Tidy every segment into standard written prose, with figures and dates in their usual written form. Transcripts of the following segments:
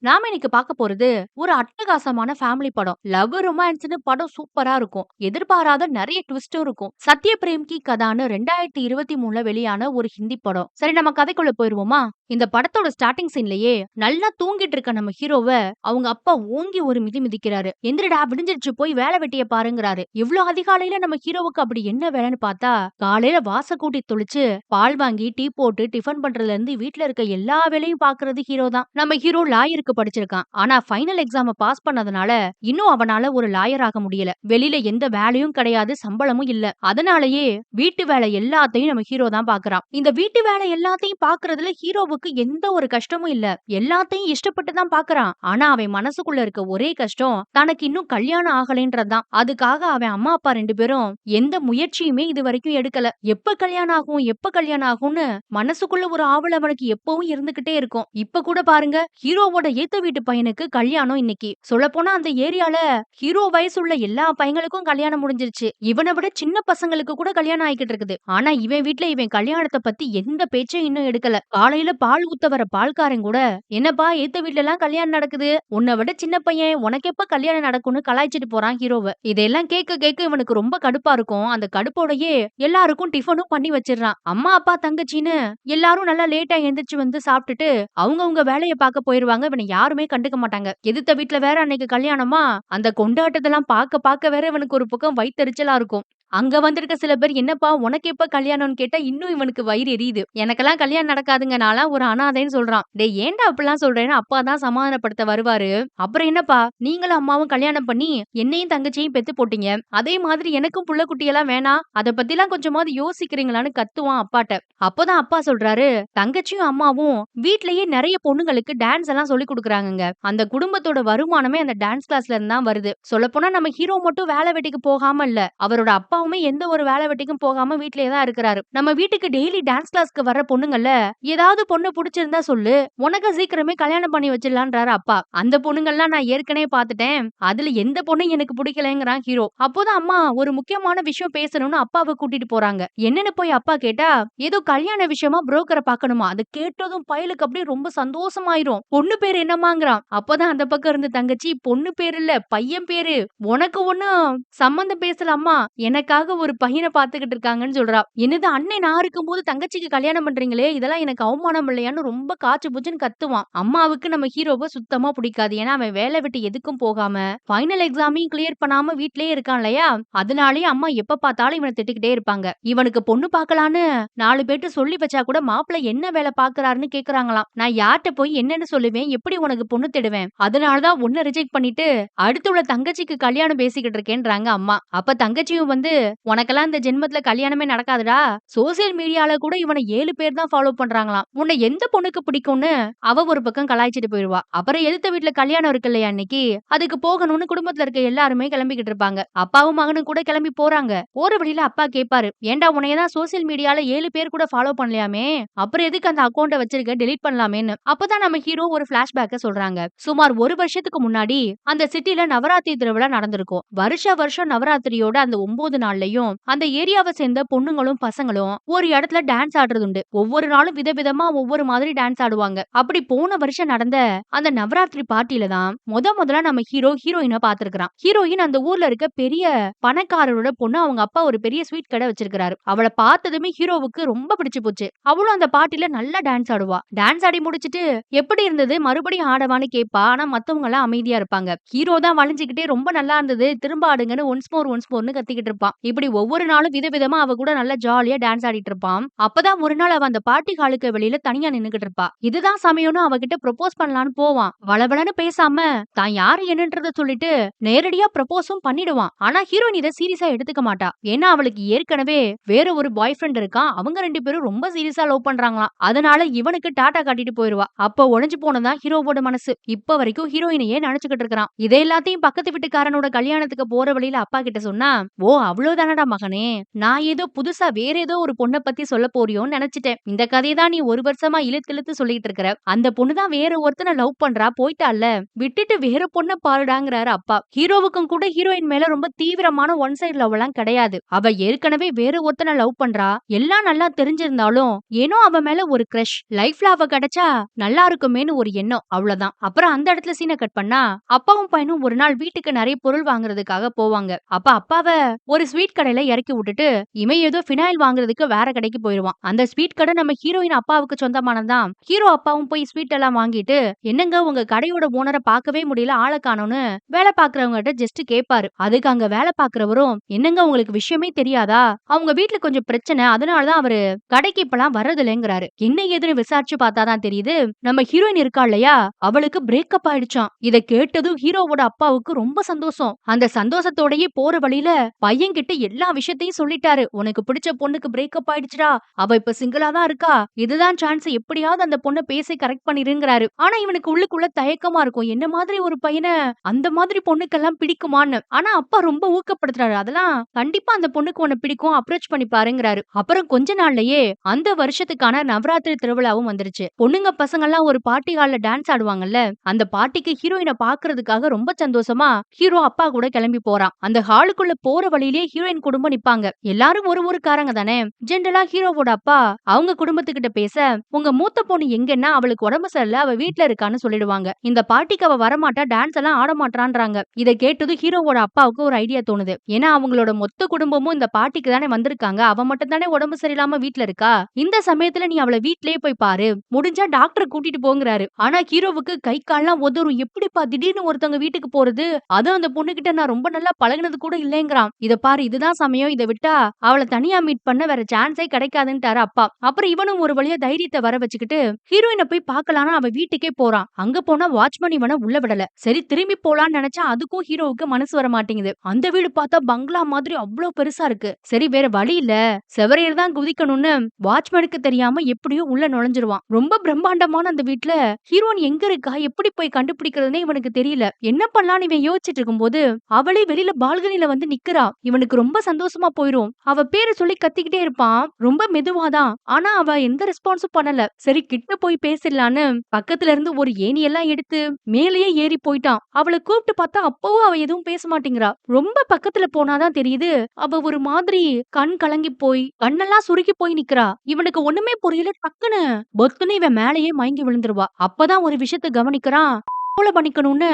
நாம இன்னைக்கு பார்க்க போறது ஒரு அட்டகாசமான ஃபேமிலி படம். லவ் ரொமான்ஸ்னு படம் சூப்பரா இருக்கும். எதிர்பாராத நிறைய ட்விஸ்டும் இருக்கும். சத்ய பிரேம் கி கதான்னு 2023ல வெளியான ஒரு ஹிந்தி படம். சரி, நம்ம கதைக்குள்ள போயிருவோமா? இந்த படத்தோட ஸ்டார்டிங் சீன்லயே நல்லா தூங்கிட்டு இருக்க நம்ம ஹீரோவ அவங்க அப்பா ஓங்கி ஒரு மிதி மிதிக்கிறாரு. எந்திரடா, விடிஞ்சிருச்சு, போய் வேலை வெட்டிய பாருங்கிறாரு. இவ்ளோ அதிகாலையில நம்ம ஹீரோவுக்கு அப்படி என்ன வேலைன்னு பார்த்தா, காலையில வாச கூட்டி தொளிச்சு பால் வாங்கி டீ போட்டு டிஃபன் பண்றதுல இருந்து வீட்ல இருக்க எல்லா வேலையும் பாக்குறது ஹீரோ தான். நம்ம ஹீரோ லாயருக்கு படிச்சிருக்கான். ஆனா ஃபைனல் எக்ஸாம பாஸ் பண்ணதுனால இன்னும் அவனால ஒரு லாயர் ஆக முடியல. வெளியில எந்த வேலையும் கிடையாது, சம்பளமும் இல்ல. அதனாலயே வீட்டு வேலை எல்லாத்தையும் நம்ம ஹீரோ தான் பாக்குறான். இந்த வீட்டு வேலை எல்லாத்தையும் பாக்குறதுல ஹீரோவுக்கு எந்த ஒரு கஷ்டமும் இல்ல. எல்லாத்தையும் இஷ்டப்பட்டு தான் பாக்குறான். ஆனா அவன் மனசுக்குள்ள இருக்க ஒரே கஷ்டம் தனக்கு இன்னும் கல்யாணம் ஆகலைன்றதுதான். அதுக்காக அவன் அம்மா அப்பா 2 பேரும் எந்த முயற்சியுமே இது வரைக்கும் எடுக்கல. எப்ப கல்யாணம் ஆகும், எப்ப கல்யாணம் ஆகும்னு மனசுக்குள்ள ஒரு ஆவல் அவனுக்கு எப்பவும் இருந்துகிட்டே இருக்கும். இப்ப கூட பாருங்க, ஹீரோவோட ஏத்த வீட்டு பையனுக்கு கல்யாணம் இன்னைக்கு. சொல்லப்போனா அந்த ஏரியால ஹீரோ வயசுள்ள எல்லா பையங்களுக்கும் கல்யாணம் முடிஞ்சிருச்சு. இவனை விட சின்ன பசங்களுக்கு கூட கல்யாணம் ஆயிக்கிட்டு இருக்குது. ஆனா இவன் வீட்ல இவன் கல்யாணத்தை பத்தி எந்த பேச்சும் இன்னும் எடுக்கல. காலையில பால் ஊத்த வர பால்காரன் கூட, என்னப்பா ஏத்த வீட்ல எல்லாம் கல்யாணம் நடக்குது, உன்னை விட சின்ன பையன், உனக்கு எப்ப கல்யாணம் நடக்கும்னு கலாய்ச்சிட்டு போறான் ஹீரோவை. இதெல்லாம் கேட்க கேட்க இவனுக்கு ரொம்ப கடுப்பா இருக்கும். அந்த கடுப்போடயே எல்லாருக்கும் டிஃபனும் பண்ணி வச்சிடறான். அம்மா அப்பா தங்கச்சின்னு எல்லாரும் நல்லா லேட்டா எந்திரிச்சு வந்து சாப்பிட்டுட்டு அவங்கவங்க வேலைய பார்க்க போயிருவாங்க. இவனை யாருமே கண்டுக்க மாட்டாங்க. எதிர்த்த வீட்ல வேற அன்னைக்கு கல்யாணமா, அந்த கொண்டாட்டத்தெல்லாம் பார்க்க பார்க்க வேற இவனுக்கு ஒரு பக்கம் வயித்தெரிச்சலா இருக்கும். அங்க வந்திருக்க சில பேர், என்னப்பா உனக்கு எப்ப கல்யாணம்னு கேட்டா இன்னும் இவனுக்கு வயிறு எரியுது. எனக்கெல்லாம் கல்யாணம் நடக்காதுங்க, நான்லாம் ஒரு அனாதைன்னு சொல்றான். டேய், ஏன்டா அப்படிலாம் சொல்றேன்னு அப்பா தான் சமாதானப்படுத்த வருவாரு. அப்புறம் என்னப்பா, நீங்களும் அம்மாவும் கல்யாணம் பண்ணி என்னையும் தங்கச்சியையும் பெத்து போட்டீங்க. அதே மாதிரி எனக்கும் புள்ள குட்டியெல்லாம் வேணாம், அத பத்திலாம் கொஞ்சமாவது யோசிக்கிறீங்களான்னு கத்துவான் அப்பாட்ட. அப்பதான் அப்பா சொல்றாரு, தங்கச்சியும் அம்மாவும் வீட்லயே நிறைய பொண்ணுங்களுக்கு டான்ஸ் எல்லாம் சொல்லி கொடுக்குறாங்கங்க. அந்த குடும்பத்தோட வருமானமே அந்த டான்ஸ் கிளாஸ்ல இருந்து தான் வருது. சொல்லப்போனா நம்ம ஹீரோ மட்டும் வேலை வெட்டிக்கு போகாம இல்ல, அவரோட அப்பாவுமே எந்த ஒரு வேலை வெட்டிக்கும் போகாம வீட்லயே தான் இருக்கிறாரு. நம்ம வீட்டுக்கு டெய்லி டான்ஸ் கிளாஸ்க்கு வர்ற பொண்ணுங்கள்ல ஏதாவது பொண்ணு பிடிச்சிருந்தா சொல்லு, உனக்கு சீக்கிரமே கல்யாணம் பண்ணி வச்சிடலான்றாரு அப்பா. அந்த பொண்ணுங்கள்லாம் நான் ஏற்கனவே பாத்துட்டேன், அதுல எந்த பொண்ணு எனக்கு பிடிக்கலங்கிறான் ஹீரோ. அப்போதான் அம்மா ஒரு முக்கியமான விஷயம் பேசணும்னு அப்பாவை கூட்டிட்டு போறாங்க. என்னன்னு போய் அப்பா கேட்டா, ஏதோ கல்யாண விஷயமா புரோக்கரை பாக்கணுமா. அது கேட்டதும் பயலுக்கு அப்படியே ரொம்ப சந்தோஷமாயிரும். பொண்ணு பேரு என்னமாங்கிறான். அப்பதான் அந்த பக்கம் இருந்து தங்கச்சி, பொண்ணு பேரு இல்ல, பையன் பேரு, உனக்கு ஒண்ணும் சம்பந்தம் பேசலாமா, எனக்காக ஒரு பையனை பாத்துக்கிட்டு இருக்காங்கன்னு சொல்றா. என்னது, அண்ணன் நான் இருக்கும்போது தங்கச்சிக்கு கல்யாணம் பண்றீங்களே, இதெல்லாம் எனக்கு அவமானம் இல்லையான்னு ரொம்ப காச்சு பூச்சுன்னு கத்துவான். அம்மாவுக்கு நம்ம ஹீரோவை சுத்தமா பிடிக்காது. ஏன்னா அவன் வேலை விட்டு எதுக்கும் போகாம ஃபைனல் எக்ஸாமையும் கிளியர் பண்ணாம வீட்லயே இருக்கான் இல்லையா, அதனாலேயே அம்மா எப்ப பார்த்தாலும் இவனை திட்டிக்கிட்டே இருப்பாங்க. இவனுக்கு பொண்ணு பார்க்கலான்னு 4 பேர்ட்ட சொல்லி வச்சா கூட மாப்பிள்ளை என்ன வேலை பாக்குறாருன்னு கேக்குறாங்களாம். நான் யார்கிட்ட போய் என்னன்னு சொல்லுவேன், எப்படி உனக்கு பொண்ணு தேடுவேன், அதனாலதான் உன்னை ரிஜெக்ட் பண்ணிட்டு அடுத்து உள்ள தங்கச்சிக்கு கல்யாணம் பேசிக்கிட்டு இருக்கேன்றாங்க அம்மா. அப்ப தங்கச்சியும் வந்து, உனக்கெல்லாம் இந்த ஜென்மத்துல கல்யாணமே நடக்காதுடா, சோசியல் மீடியால கூட இவனை 7 பேர் தான் ஃபாலோ பண்றாங்களாம், உன்னை எந்த பொண்ணுக்கு பிடிக்கும்னு அவ ஒரு பக்கம் கலாய்ச்சிட்டு போயிருவா. அப்புறம் எதிர்த்த வீட்ல கல்யாணம் இருக்கு இல்லையா அன்னைக்கு, அதுக்கு போகணும்னு குடும்பத்துல இருக்க எல்லாருமே கிளம்பிக்கிட்டு இருப்பாங்க. அப்பாவும் மகனும் கூட கிளம்பி போறாங்க. போற வழியில அப்பா கேட்பாரு, ஏன்டா உன்னையதான் சோசியல் மீடியால 7 பேர் கூட ஃபாலோ பண்ணலையாமே, அப்புறம் எதுக்கு அந்த அக்கௌண்ட வச்சிருக்க, டெலீட் பண்ணலாமேன்னு. அப்பதான் நம்ம ஹீரோ ஒரு பிளாஷ்பேக்க சொல்றாங்க. சுமார் 1 வருஷத்துக்கு முன்னாடி அந்த சிட்டில நவராத்திரி திருவிழா நடந்திருக்கும். வருஷம் நவராத்திரியோட அந்த 9 நாள்லயும் அந்த ஏரியாவை சேர்ந்த பொண்ணுங்களும் பசங்களும் ஒரு இடத்துல டான்ஸ் ஆடுறது உண்டு. ஒவ்வொரு நாளும் விதவிதமா ஒவ்வொரு மாதிரி டான்ஸ் ஆடுவாங்க. அப்படி போன வருஷம் நடந்த அந்த நவராத்திரி பார்ட்டில தான் முதல்ல நம்ம ஹீரோ ஹீரோயினை பாத்துருக்கான். ஹீரோயின் அந்த ஊர்ல இருக்க பெரிய பணக்காரரோட பொண்ணு. அவங்க அப்பா ஒரு பெரிய ஸ்வீட் கடை வச்சிருக்காரு. அவளை பார்த்ததுமே ஹீரோவுக்கு ரொம்ப பிடிச்சு போச்சு. அவளும் அந்த பார்ட்டில நல்லா டான்ஸ் ஆடுவா. டான்ஸ் ஆடி முடிச்சிட்டு எப்படி இருந்தது, மறுபடியும் ஆடவான்னு கேட்பா. ஆனா மத்தவங்க எல்லாம் அமைதியா இருப்பாங்க. ஹீரோ தான் வளைஞ்சுக்கிட்டே, ரொம்ப நல்லா இருந்தது, திரும்ப ஆடுங்கன்னு ஒன்ஸ் மோர்னு கத்திக்கிட்டு இருப்பான். இப்படி ஒவ்வொரு நாளும் விதவிதமா அவ கூட நல்லா ஜாலியா டான்ஸ் ஆடிட்டு இருப்பான். அப்பதான் ஒரு நாள் அவ அந்த பார்ட்டி ஹாலுக்கு வெளியில தனியா நின்னுகிட்டு இருப்பா. இதுதான் சமயம்னு அவகிட்ட ப்ரொபோஸ் பண்ணலான்னு போவான். வளவளன்னு பேசாம தான் யாரு என்னன்றத சொல்லிட்டு நேரடியா ப்ரொபோஸும் பண்ணிடுவான். ஆனா ஹீரோயின் இதை சீரியஸா எடுத்துக்க மாட்டா. ஏன்னா அவளுக்கு ஏற்கனவே வேற ஒரு பாய் ஃப்ரெண்ட் இருக்கான். அவங்க 2 பேரும் ரொம்ப சீரியஸா லவ் பண்றாங்களாம். அதனால இவனுக்கு டாட்டா காட்டிட்டு போயிருவா. அப்ப உடைஞ்சு போனதான் ஹீரோவோட மனசு. இப்ப வரைக்கும் ஹீரோயினையே நினைச்சுக்கிட்டு இருக்கான். இதை எல்லாத்தையும் பக்கத்து வீட்டுக்காரனோட கல்யாணத்துக்கு போற வழியில அப்பா கிட்ட சொன்னா, ஓ அவ்வளவு அவ்வளவுதானடா மகனே. நான் ஏதோ புதுசா வேற ஏதோ ஒரு பொண்ண பத்தி சொல்லப் போறியோன்னு நெனச்சுட்டேன். இந்த கதைய தான் நீ 1 வருஷமா இழுத்து இழுத்து சொல்லிட்டு இருக்கிற. அந்த பொண்ணு தான் வேற ஒருத்தன லவ் பண்றா, போய்ட்டால்ல. விட்டுட்டு வேற பொண்ண பாருடாங்கறாரு அப்பா. ஹீரோவுக்கும் கூட ஹீரோயின் மேல ரொம்ப தீவிரமான ஒன் சைடு லவ்லாம் கிடையாது. அவ ஏற்கனவே வேற ஒருத்தன லவ் பண்றா. எல்லாம் நல்லா தெரிஞ்சிருந்தாலும், ஏனோ அவ மேல ஒரு கிரஷ். லைஃப்ல அவ கிடைச்சா நல்லா இருக்குமேன்னு ஒரு எண்ணம். அவ்வளவுதான். அப்புறம் அந்த இடத்துல சீன கட் பண்ணா, அப்பாவும் பையனும் ஒரு நாள் வீட்டுக்கு நெறைய பொருள் வாங்குறதுக்காக போவாங்க. அப்ப அப்பாவ ஒரு ஸ்வீட் கடையில இறக்கி விட்டுட்டு, இவன் ஏதோ ஃபினாயில் வாங்குறதுக்கு வேற கடைக்கு போயிருவான். அந்த ஸ்வீட் கடை நம்ம ஹீரோயின் அப்பாவுக்கு சொந்தமானதுதான். ஹீரோ அப்பாவும் போய் ஸ்வீட் எல்லாம் வாங்கிட்டு, "என்னங்க உங்க கடையோட ஓனர பார்க்கவே முடியல, ஆள காணோம்னு" வேலை பார்க்கிறவங்ககிட்ட ஜஸ்ட் கேட்பாரு. அதுக்கு அங்க வேலை பார்க்கிறவரும், "என்னங்க உங்களுக்கு விஷயமே தெரியாதா? அவங்க வீட்ல கொஞ்சம் பிரச்சனை. அதனால தான் அவரு கடைக்கு இப்பலாம் வர்றதில்லைங்கிறாரு." என்ன ஏதுன்னு விசாரிச்சு பார்த்தா தான் தெரியுது, நம்ம ஹீரோயின் இருக்கா இல்லையா, அவளுக்கு பிரேக்கப் ஆயிடுச்சாம். இத கேட்டதும் ஹீரோவோட அப்பாவுக்கு ரொம்ப சந்தோஷம். அந்த சந்தோஷத்தோடயே போற வழியில பையன் கிட்ட எல்லா விஷயத்தையும் சொல்லிட்டாரு. "உனக்கு பிடிச்ச பொண்ணுக்கு பிரேக்கப் ஆயிடுச்சுடா. அவ இப்ப சிங்கிளா தான் இருக்கா. இதுதான் சான்ஸ். எப்படியாவது அந்த பொண்ண பேசி கரெக்ட் பண்ணிருங்கிறாரு." ஆனா இவனுக்கு உள்ளுக்குள்ள தயக்கமா இருக்கும். என்ன மாதிரி ஒரு பையன அந்த மாதிரி பொண்ணுக்கெல்லாம் பிடிக்குமான்னு. ஆனா அப்பா ரொம்ப ஊக்கப்படுத்துறாரு. "அதெல்லாம் கண்டிப்பா அந்த பொண்ணுக்கு உன்ன பிடிக்கும். அப்ரோச் பண்ணி பாருங்கிறாரு." அப்புறம் கொஞ்ச நாள்லயே அந்த வருஷத்துக்கான நவராத்திரி திருவிழாவும் வந்துருச்சு. பொண்ணுங்க பசங்கெல்லாம் ஒரு பார்ட்டி ஹால்ல டான்ஸ் ஆடுவாங்கல்ல, அந்த பார்ட்டிக்கு ஹீரோயின பாக்குறதுக்காக ரொம்ப சந்தோஷமா ஹீரோ அப்பா கூட கிளம்பி போறான். அந்த ஹாலுக்குள்ள போற வழியிலேயே ஹீரோயின் குடும்பம் நிப்பாங்க. எல்லாரும் ஒரு ஊருக்காரங்க தானே. ஜென்ரலா ஹீரோவோட அப்பா அவங்க குடும்பத்துக்கிட்ட பேச, "உங்க மூத்த பொண்ணு எங்கன்னா அவளுக்கு உடம்பு சரியில்ல, அவ வீட்ல இருக்கான்னு சொல்லிடுவாங்க. இந்த பார்ட்டிக்கு அவ வரமாட்டா, டான்ஸ் எல்லாம் ஆட மாட்டான்றாங்க." இத கேட்டதும் ஹீரோவோட அப்பாவுக்கு ஒரு ஐடியா தோணுது. ஏன்னா அவங்களோட மொத்த குடும்பமும் இந்த பார்ட்டிக்கு தானே வந்திருக்காங்க. அவ மட்டும் தானே உடம்பு சரியில்லாம வீட்ல இருக்கா. இந்த சமயத்துல நீ அவள வீட்லயே போய் பாரு. முடிஞ்சா டாக்டர் கூட்டிட்டு போங்கறாரு. ஆனா ஹீரோவுக்கு கை கால்லாம் உதறும். எப்படிப்பா திடீர்னு ஒருத்தவங்க வீட்டுக்கு போறது? அதுவும் அந்த பொண்ணுகிட்ட நான் ரொம்ப நல்லா பழகுனது கூட இல்லைங்கிறான். இத பாரு, இதுதான் சமயம். இத விட்டா அவள தனியா மீட் பண்ண வேற சான்ஸே கிடைக்காதுன்ட்டாரு அப்பா. அப்புறம் இவனும் ஒரு வழியா தைரியத்த வர வச்சுக்கிட்டு ஹீரோயின போய் பார்க்கலாம்னு அவ வீட்டுக்கே போறான். அங்க போனா வாட்ச்மேன் இவன உள்ள விடல. சரி திரும்பி போலான்னு நினைச்சா அதுக்கும் ஹீரோவுக்கு மனசு வர மாட்டேங்குது. அந்த வீடு பார்த்தா பங்களா மாதிரி அவ்ளோ பெருசா இருக்கு. சரி வேற வழி இல்ல, செவரேறி தான் குதிக்கணும்னு வாட்ச்மேனுக்கு தெரியாம எப்படியோ உள்ள நுழைஞ்சிருவான். ரொம்ப பிரம்மாண்டமான அந்த வீட்ல ஹீரோயின் எங்க இருக்கா, எப்படி போய் கண்டுபிடிக்கிறதுனே இவனுக்கு தெரியல. என்ன பண்ணலாம்னு இவன் யோசிச்சுட்டு இருக்கும்போது அவளே வெளியில பால்கனில வந்து நிக்கிறா. இவனுக்கு ரொம்ப சந்தோஷமா போயிரும். அவ பேரை சொல்லி கத்திக்கிட்டே இருப்பான். ரொம்ப மெதுவாதான். ஆனா அவ எந்த ரெஸ்பான்ஸும் பண்ணல. சரி கிட்ட போய் பேசிடலான்னு பக்கத்துல இருந்து ஒரு ஏணி எல்லாம் எடுத்து மேலேயே ஏறி போயிட்டான். அவளை கூப்பிட்டு பார்த்தா அப்பவும் அவ எதுவும் பேச மாட்டேங்கிறா. ரொம்ப பக்கத்துல போனாதான் தெரியுது, அவ ஒரு மாதிரி கண் கலங்கி போய் கண்ணெல்லாம் சுருக்கி போய் நிக்கிறா. இவனுக்கு ஒண்ணுமே புரியல. டக்குன்னு பொத்துன்னு இவன் மேலேயே மயங்கி விழுந்துருவா. அப்பதான் ஒரு விஷயத்த கவனிக்கிறான். கொலை பண்ணிக்கணும்னு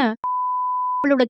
அவளோட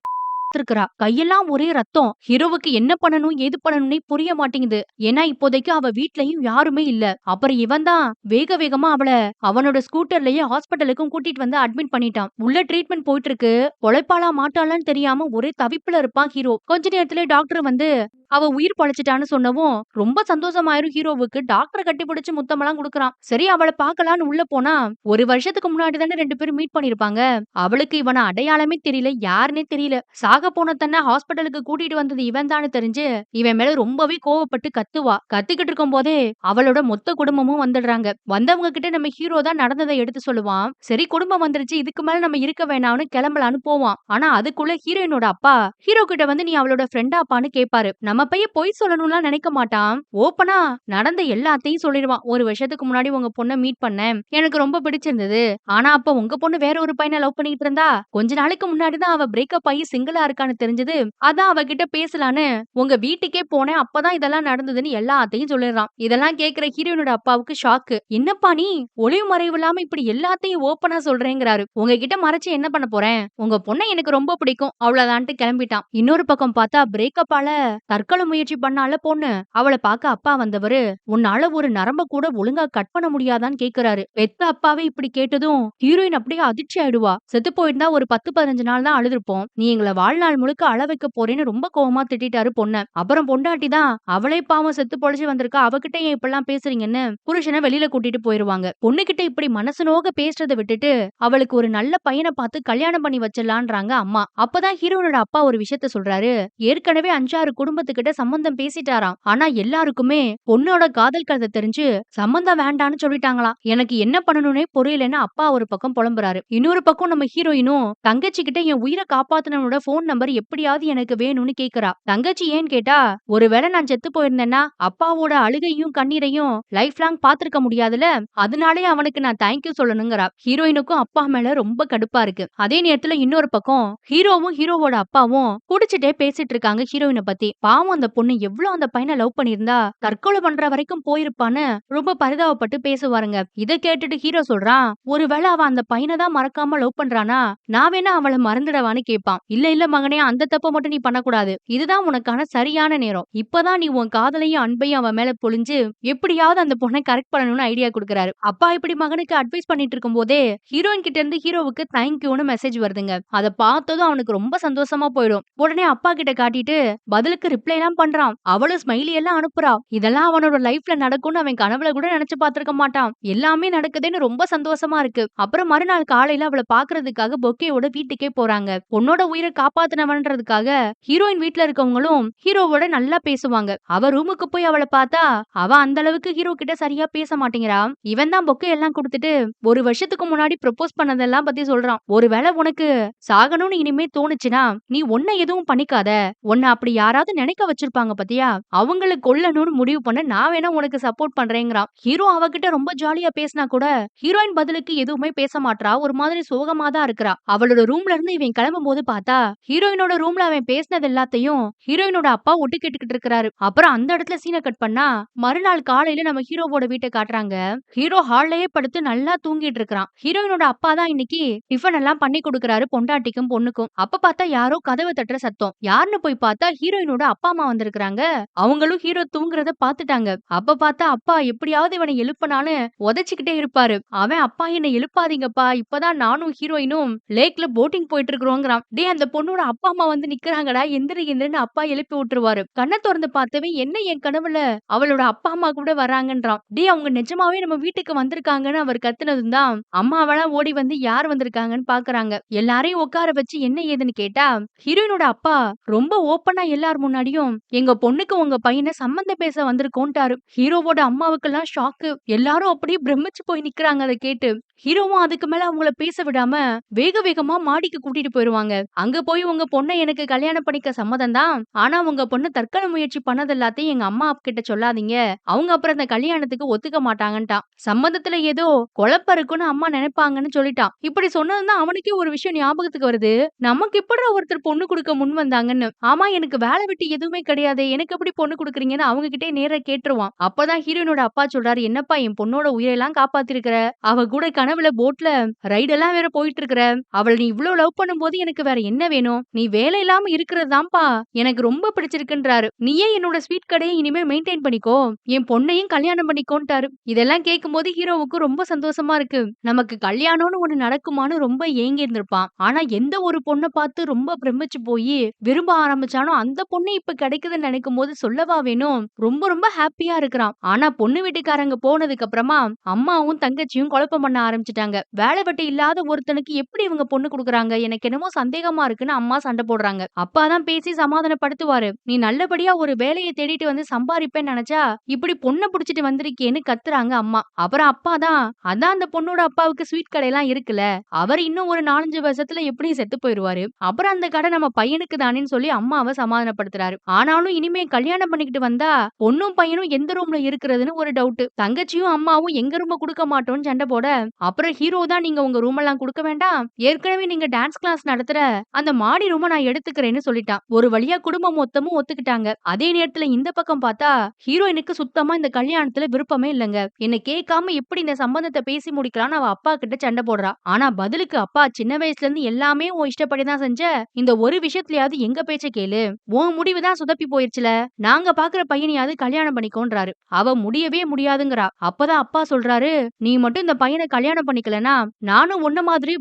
இருக்கிறா. கையெல்லாம் ஒரே ரத்தம். ஹீரோவுக்கு என்ன பண்ணணும் ஏது பண்ணணும்னே புரிய மாட்டேங்குது. ஏன்னா இப்போதைக்கு அவ வீட்லயும் யாருமே இல்ல. அப்புறம் இவன் தான் வேக வேகமா அவள அவனோட ஸ்கூட்டர்லயே ஹாஸ்பிடலுக்கும் கூட்டிட்டு வந்து அட்மிட் பண்ணிட்டான். உள்ள ட்ரீட்மெண்ட் போயிட்டு இருக்கு. பொழைப்பாளா மாட்டாளான்னு தெரியாம ஒரே தவிப்புல இருப்பான் ஹீரோ. கொஞ்ச நேரத்திலே டாக்டர் வந்து அவ உயிர் பொழைச்சிட்டான்னு சொன்னவும் ரொம்ப சந்தோஷமாயிரும் ஹீரோவுக்கு. டாக்டரை கட்டிப்பிடிச்சு முத்தமெல்லாம் குடுக்குறான். சரி அவளை பார்க்கலான்னு உள்ள போனா, ஒரு வருஷத்துக்கு முன்னாடி தானே 2 பேரும் மீட் பண்ணிருப்பாங்க. அவளுக்கு இவன அடையாளமே தெரியல, யாருன்னே தெரியல. சாக போன தன்னை ஹாஸ்பிடலுக்கு கூட்டிட்டு வந்தது இவன் தான்னு தெரிஞ்சு இவன் மேல ரொம்பவே கோவப்பட்டு கத்துவா. கத்திக்கிட்டு இருக்கும் போதே அவளோட மொத்த குடும்பமும் வந்துடுறாங்க. வந்தவங்க கிட்ட நம்ம ஹீரோ தான் நடந்ததை எடுத்து சொல்லுவான். சரி குடும்பம் வந்துருச்சு, இதுக்கு மேல நம்ம இருக்க வேணாம்னு கிளம்பலான்னு போவான். ஆனா அதுக்குள்ள ஹீரோயினோட அப்பா ஹீரோ கிட்ட வந்து நீ அவளோட ஃப்ரெண்டாப்பான்னு கேட்பாரு. நம்ம பையன் பொய் சொல்லணும்லாம் நினைக்க மாட்டான். ஓப்பனா நடந்த எல்லாத்தையும் சொல்லிடுவான். ஒரு வருஷத்துக்கு முன்னாடி உங்க பொண்ண மீட் பண்ணேன். எனக்கு ரொம்ப பிடிச்சிருந்தது. ஆனா அப்ப உங்க பொண்ணு வேற ஒரு பையனை லவ் பண்ணிட்டு இருந்தா. கொஞ்ச நாளைக்கு முன்னாடி தான் அவ பிரேக்கப் ஆகி சிங்கிளா இருக்கான்னு தெரிஞ்சது. அதான் அவகிட்ட பேசலான்னு உங்க வீட்டுக்கே போனேன். அப்பதான் இதெல்லாம் நடந்ததுன்னு எல்லாத்தையும் சொல்லிடுறான். இதெல்லாம் கேக்குற ஹீரோயினோட அப்பாவுக்கு ஷாக்கு. என்னப்பா நீ ஒளிவு மறைவு இல்லாம இப்படி எல்லாத்தையும் ஓப்பனா சொல்றேங்கிறாரு. உங்ககிட்ட மறைச்சு என்ன பண்ண போறேன்? உங்க பொண்ணை எனக்கு ரொம்ப பிடிக்கும், அவ்வளவுதான்ட்டு கிளம்பிட்டான். இன்னொரு பக்கம் பார்த்தா பிரேக்கப்பால தற்கொலை முயற்சி பண்ணால பொண்ணு. அவளை பார்க்க அப்பா வந்தவரு, உன்னால ஒரு நரம்ப கூட ஒழுங்கா கட் பண்ண முடியாதான்னு கேக்குறாரு. பெத்த அப்பாவே இப்படி கேட்டதும் ஹீரோயின் அப்படியே அதிர்ச்சி ஆயிடுவா. செத்து போயிருந்தா ஒரு 10-15 நாள் தான் அழுதுருப்போம். நீ எங்களை வாழ்நாள் முழுக்க அழ வைக்க போறேன்னு ரொம்ப கோவமா திட்டிட்டாரு பொண்ண. அப்புறம் பொண்டாட்டி தான் அவளே பாவம் செத்து பொழைச்சு வந்திருக்கா, அவகிட்ட ஏன் இப்பெல்லாம் பேசுறீங்கன்னு புருஷனை வெளியில கூட்டிட்டு போயிருவாங்க. பொண்ணுகிட்ட இப்படி மனசு நோக பேசுறதை விட்டுட்டு அவளுக்கு ஒரு நல்ல பையனை பார்த்து கல்யாணம் பண்ணி வச்சிடலான்றாங்க அம்மா. அப்பதான் ஹீரோனோட அப்பா ஒரு விஷயத்த சொல்றாரு. ஏற்கனவே 5-6 குடும்பத்துக்கிட்ட கிட்ட சம்மந்தம் பேசிட்டாராம். ஆனா எல்லாருக்குமே பொண்ணோட காதல் கதை தெரிஞ்சு சம்மந்தம் வேண்டான்னு சொல்லிட்டாங்களாம். எனக்கு என்ன பண்ணணும்னே புரியலன்னு அப்பா ஒரு பக்கம் புலம்புறாரு. இன்னொரு பக்கம் நம்ம ஹீரோயினும் தங்கச்சி கிட்ட என் உயிரை காப்பாத்தினவனோட போன் நம்பர் எப்படியாவது எனக்கு வேணும்னு கேக்குறா. தங்கச்சி ஏன்னு கேட்டா, ஒருவேளை நான் செத்து போயிருந்தேன்னா அப்பாவோட அழுகையும் கண்ணீரையும் லைஃப் லாங் பாத்திருக்க முடியாதுல, அதனாலே அவனுக்கு நான் தேங்க்யூ சொல்லணுங்கிறா. ஹீரோயினுக்கும் அப்பா மேல ரொம்ப கடுப்பா இருக்கு. அதே நேரத்துல இன்னொரு பக்கம் ஹீரோவும் ஹீரோவோட அப்பாவும் குடிச்சிட்டே பேசிட்டு இருக்காங்க ஹீரோயினை பத்தி. பாவம் அந்த பொண்ணு எவ்வளவு அந்த பையனை லவ் பண்ணியிருந்தா தற்கொலை பண்ற வரைக்கும் போயிருப்பான்னு ரொம்ப பரிதாபப்பட்டு பேசுவாருங்க. இதை கேட்டுட்டு ஹீரோ சொல்றான், ஒருவேளை அவ அந்த பையனை தான் மறக்காம லவ் பண்றானா, நான் வேணா அவளை மறந்துடவான்னு கேட்பான். இல்ல இல்ல மகனே, அந்த தப்ப மட்டும் நீ பண்ணக்கூடாது. இதுதான் உனக்கான சரியான நேரம். இப்பதான் நீ உன் காதலையும் அன்பையும் அவன் மேல பொழிஞ்சு எப்படியாவது அந்த பொண்ணை கரெக்ட் பண்ணணும்னு ஐடியா கொடுக்கறாரு. அப்பா இப்படி மகனுக்கு அட்வைஸ் பண்ணிட்டு இருக்கும் போதே ஹீரோயின் கிட்ட இருந்து ஹீரோவுக்கு தேங்க்யூன்னு மெசேஜ் வருதுங்க. அதை பார்த்ததும் அவனுக்கு ரொம்ப சந்தோஷமா போயிடும். உடனே அப்பா கிட்ட காட்டிட்டு பதிலுக்கு ரிப்ளை எல்லாம் பண்றான். அவளும் ஸ்மைலி எல்லாம் அனுப்புறா. இதெல்லாம் அவனோட லைஃப்ல நடக்கும்னு அவன் கனவுல கூட நினைச்சு பார்த்திருக்க மாட்டான். எல்லாமே நடக்குதுன்னு ரொம்ப சந்தோஷமா இருக்கு. அப்புறம் மறுநாள் காலையில அவளை பாக்குறதுக்காக பொக்கேவோட வீட்டுக்கே போறாங்க. பொண்ணோட உயிரை காப்பாத்தினவன்றதுக்காக ஹீரோயின் வீட்டுல இருக்கவங்களும் ஹீரோவோட நல்லா பேசுவாங்க. அவ ரூமுக்கு போய் அவளை பார்த்தா அவ அந்த அளவுக்கு ஹீரோ கிட்ட சரியா பேச மாட்டேங்கிறா. இவன் தான் பொக்கே எல்லாம் கொடுத்துட்டு ஒரு வருஷத்துக்கு முன்னாடி ப்ரொபோஸ் பண்ணதெல்லாம் பத்தி சொல்றான். ஒருவேளை உனக்கு சாகணும்னு இனிமே தோணுச்சுன்னா நீ உன்னை எதுவும் பண்ணிக்காத, உன்னை அப்படி யாராவது நினைக்க வச்சிருப்பாங்க பத்தியா, அவங்களை கொல்லணும்னு முடிவு பண்ண நான் வேணா உனக்கு சப்போர்ட் பண்றேங்கிறான். ஹீரோ அவகிட்ட ரொம்ப ஜாலியா பேசினா கூட ஹீரோயின் பதிலுக்கு எதுவுமே பேச மாட்றா. ஒரு மாதிரி சோகமா தான் இருக்கிறா. அவளோட ரூம்ல இருந்து இவன் கிளம்பும் போது பார்த்தா ஹீரோயினோட ரூம்ல அவன் பேசினது எல்லாத்தையும் ஹீரோயினோட அப்பா ஒட்டு கேட்டுக்கிட்டு இருக்கிறாரு. அப்புறம் அந்த இடத்துல சீனை கட் பண்ணா மறுநாள் காலையில நம்ம ஹீரோவோட வீட்டை காட்டுறாங்க. ஹீரோ ஹால்லயே படுத்து நல்லா தூங்கிட்டு இருக்கிறான். ஹீரோயினோட அப்பா தான் இன்னைக்கு டிஃபன் எல்லாம் பண்ணி கொடுக்கறாரு பொண்டாட்டிக்கும் பொண்ணுக்கும். அப்ப பார்த்தா யாரோ கதவை தட்டுற சத்தம். யாருன்னு போய் பார்த்தா ஹீரோயினோட அப்பா அம்மா வந்திருக்காங்க. அவங்களும் ஹீரோ தூங்குறத பாத்துட்டாங்க. அப்ப பார்த்தா அப்பா எப்படியாவது இவனை எழுப்பனான்னு உதைச்சுக்கிட்டே இருப்பாரு. அவன், அப்பா என்னை எழுப்பாதீங்கப்பா, இப்பதான் நானும் ஹீரோயினும் லேக்ல போட்டிங் போயிட்டு இருக்கிறோங்கிறான். டே, அந்த பொண்ணோட அப்பா அம்மா வந்து நிக்கிறாங்கடா, எந்திரி எந்திரின்னு அப்பா எழுப்பி விட்டுருவாரு. கண்ணை திறந்து பார்த்தவன் என்ன என் கனவுல அவளோட அப்பா அம்மா கூட வராங்கன்றான். டே, அவங்க நிஜமாவே நம்ம வீட்டுக்கு வந்திருக்காங்கன்னு அவர் கத்துனதும் தான் அம்மாவெல்லாம் ஓடி வந்து யார் வந்திருக்காங்கன்னு பாக்குறாங்க. எல்லாரையும் உட்கார வச்சு என்ன ஏதுன்னு கேட்டா ஹீரோயினோட அப்பா ரொம்ப ஓப்பனா எல்லார் முன்னாடியும் எங்க பொண்ணுக்கு உங்க பையனை சம்மந்தம் பேச வந்திருக்கோன்ட்டாரு. ஹீரோவோட அம்மாவுக்கெல்லாம் ஷாக்கு. எல்லாரும் அப்படியே பிரமிச்சு போய் நிக்கிறாங்க அதை கேட்டு. ஹீரோவும் அதுக்கு மேல அவங்கள பேச விடாம வேக வேகமா மாடிக்கு கூட்டிட்டு போயிருவாங்க. அங்க போய் உங்க பொண்ணை எனக்கு கல்யாணம் பண்ணிக்க சம்மதம் தான், ஆனா உங்க பொண்ணு தற்கொலை முயற்சி பண்ணது எல்லாத்தையும் எங்க அம்மா கிட்ட சொல்லாதீங்க, அவங்க அப்புறம் அந்த கல்யாணத்துக்கு ஒத்துக்க மாட்டாங்கன்ட்டான். சம்மந்தத்துல ஏதோ குழப்பம் இருக்குன்னு அம்மா நினைப்பாங்கன்னு சொல்லிட்டான். இப்படி சொன்னதுதான் அவனுக்கே ஒரு விஷயம் ஞாபகத்துக்கு வருது. நமக்கு எப்படி ஒருத்தர் பொண்ணு கொடுக்க முன் வந்தாங்கன்னு. ஆமா, எனக்கு வேலை வெட்டி எதுவுமே கிடையாது, எனக்கு எப்படி பொண்ணு கொடுக்குறீங்கன்னு அவங்க கிட்டே நேரா கேட்டுருவான். அப்பதான் ஹீரோயினோட அப்பா சொல்றாரு, என்னப்பா என் பொண்ணோட உயிரெல்லாம் காப்பாத்திருக்கிற, அவ கூட கனவுல போட்ல ரைடெல்லாம் வேற போயிட்டு இருக்கிற, அவளை நீ இவ்வளவு லவ் பண்ணும்போது எனக்கு வேற என்ன வேணும், நீ வேலை இல்லாம இருக்கிறதாம்பா எனக்கு ரொம்ப பிடிச்சிருக்குன்றாரு. நீயே என்னோட ஸ்வீட் கடையை இனிமே மெயின்டைன் பண்ணிக்கோ, என் பொண்ணையும் கல்யாணம் பண்ணிக்கோன்ட்டாரு. இதெல்லாம் கேட்கும் போது ஹீரோவுக்கு ரொம்ப சந்தோஷமா இருக்கு. நமக்கு கல்யாணம்னு ஒண்ணு நடக்குமான்னு ரொம்ப ஏங்கி இருந்திருப்பான். ஆனா எந்த ஒரு பொண்ணை பார்த்து ரொம்ப பிரமிச்சு போய் விரும்ப ஆரம்பிச்சானோ அந்த பொண்ணு இப்ப கிடைக்குதுன்னு நினைக்கும் போது சொல்லவா வேணும், ரொம்ப ரொம்ப ஹாப்பியா இருக்கிறான். ஆனா பொண்ணு வீட்டுக்காரங்க போனதுக்கு அப்புறமா அம்மாவும் தங்கச்சியும் குழப்பம் பண்ண ஆரம்பிச்சுட்டாங்க. வேலை வெட்டி இல்லாத ஒருத்தனுக்கு எப்படி இவங்க பொண்ணு கொடுக்குறாங்க, எனக்கு என்னமோ சந்தேகமா இருக்குன்னு அம்மா சண்டை போடுறாங்க. அப்பாதான் பேசி சமாதானப்படுத்துவாரு. நீ நல்லபடியா ஒரு வேலையை தேடிட்டு வந்து சம்பாதிப்பேன்னு நினைச்சா இப்படி பொண்ணை புடிச்சிட்டு வந்திருக்கேன்னு கத்துறாங்க அம்மா. அப்புறம் அப்பா தான், அதான் அந்த பொண்ணோட அப்பாவுக்கு ஸ்வீட் கடையெல்லாம் இருக்குல்ல, அவர் இன்னும் ஒரு 4-5 வருஷத்துல எப்படியும் செத்து போயிருவாரு, அப்புறம் அந்த கடை நம்ம பையனுக்கு தானேன்னு சொல்லி அம்மாவை சமாதானப்படுத்துறாரு. ஆனாலும் இனிமே கல்யாணம் பண்ணிக்கிட்டு வந்தா பொண்ணும் பையனும் எந்த ரூம்ல இருக்கிறதுன்னு ஒரு டவுட். தங்கச்சியும் அம்மாவும் எங்க ரூம கொடுக்க மாட்டோம்னு சண்டை போட, அப்புறம் ஹீரோ தான், நீங்க உங்க ரூம் எல்லாம் கொடுக்க வேண்டாம், ஏற்கனவே நீங்க டான்ஸ் கிளாஸ் நடத்துற அந்த மாடி ரூம நான் எடுத்துக்கிறேன்னு சொல்லிட்டான். ஒரு வழியா குடும்பம் மொத்தமும் ஒத்துக்கிட்டாங்க. அதே நேரத்துல இந்த பக்கம் பார்த்தா ஹீரோயினுக்கு சுத்தமா இந்த கல்யாணத்துல விருப்பமே இல்லங்க. என்ன கேட்காம எப்படி இந்த சம்பந்தத்தை பேசி முடிக்கலாம்னு அவ அப்பா கிட்ட சண்டை போடுறா. ஆனா பதிலுக்கு அப்பா, சின்ன வயசுல இருந்து எல்லாமே உன் இஷ்டப்படி தான் செஞ்ச, இந்த ஒரு விஷயத்துலயாவது எங்க பேச்ச கேளு, உன் முடிவுதான் சொதப்பி போயிருச்சுல, நாங்க பாக்குற பையனையாவது கல்யாணம் பண்ணிக்கோன்றாரு. அவ முடியவே முடியாதுங்கிறா. அப்பதான் அப்பா சொல்றாரு, நீ மட்டும் இந்த பையனை கல்யாணம் பண்ணிக்கலனா நானும் உன்ன மாதிரி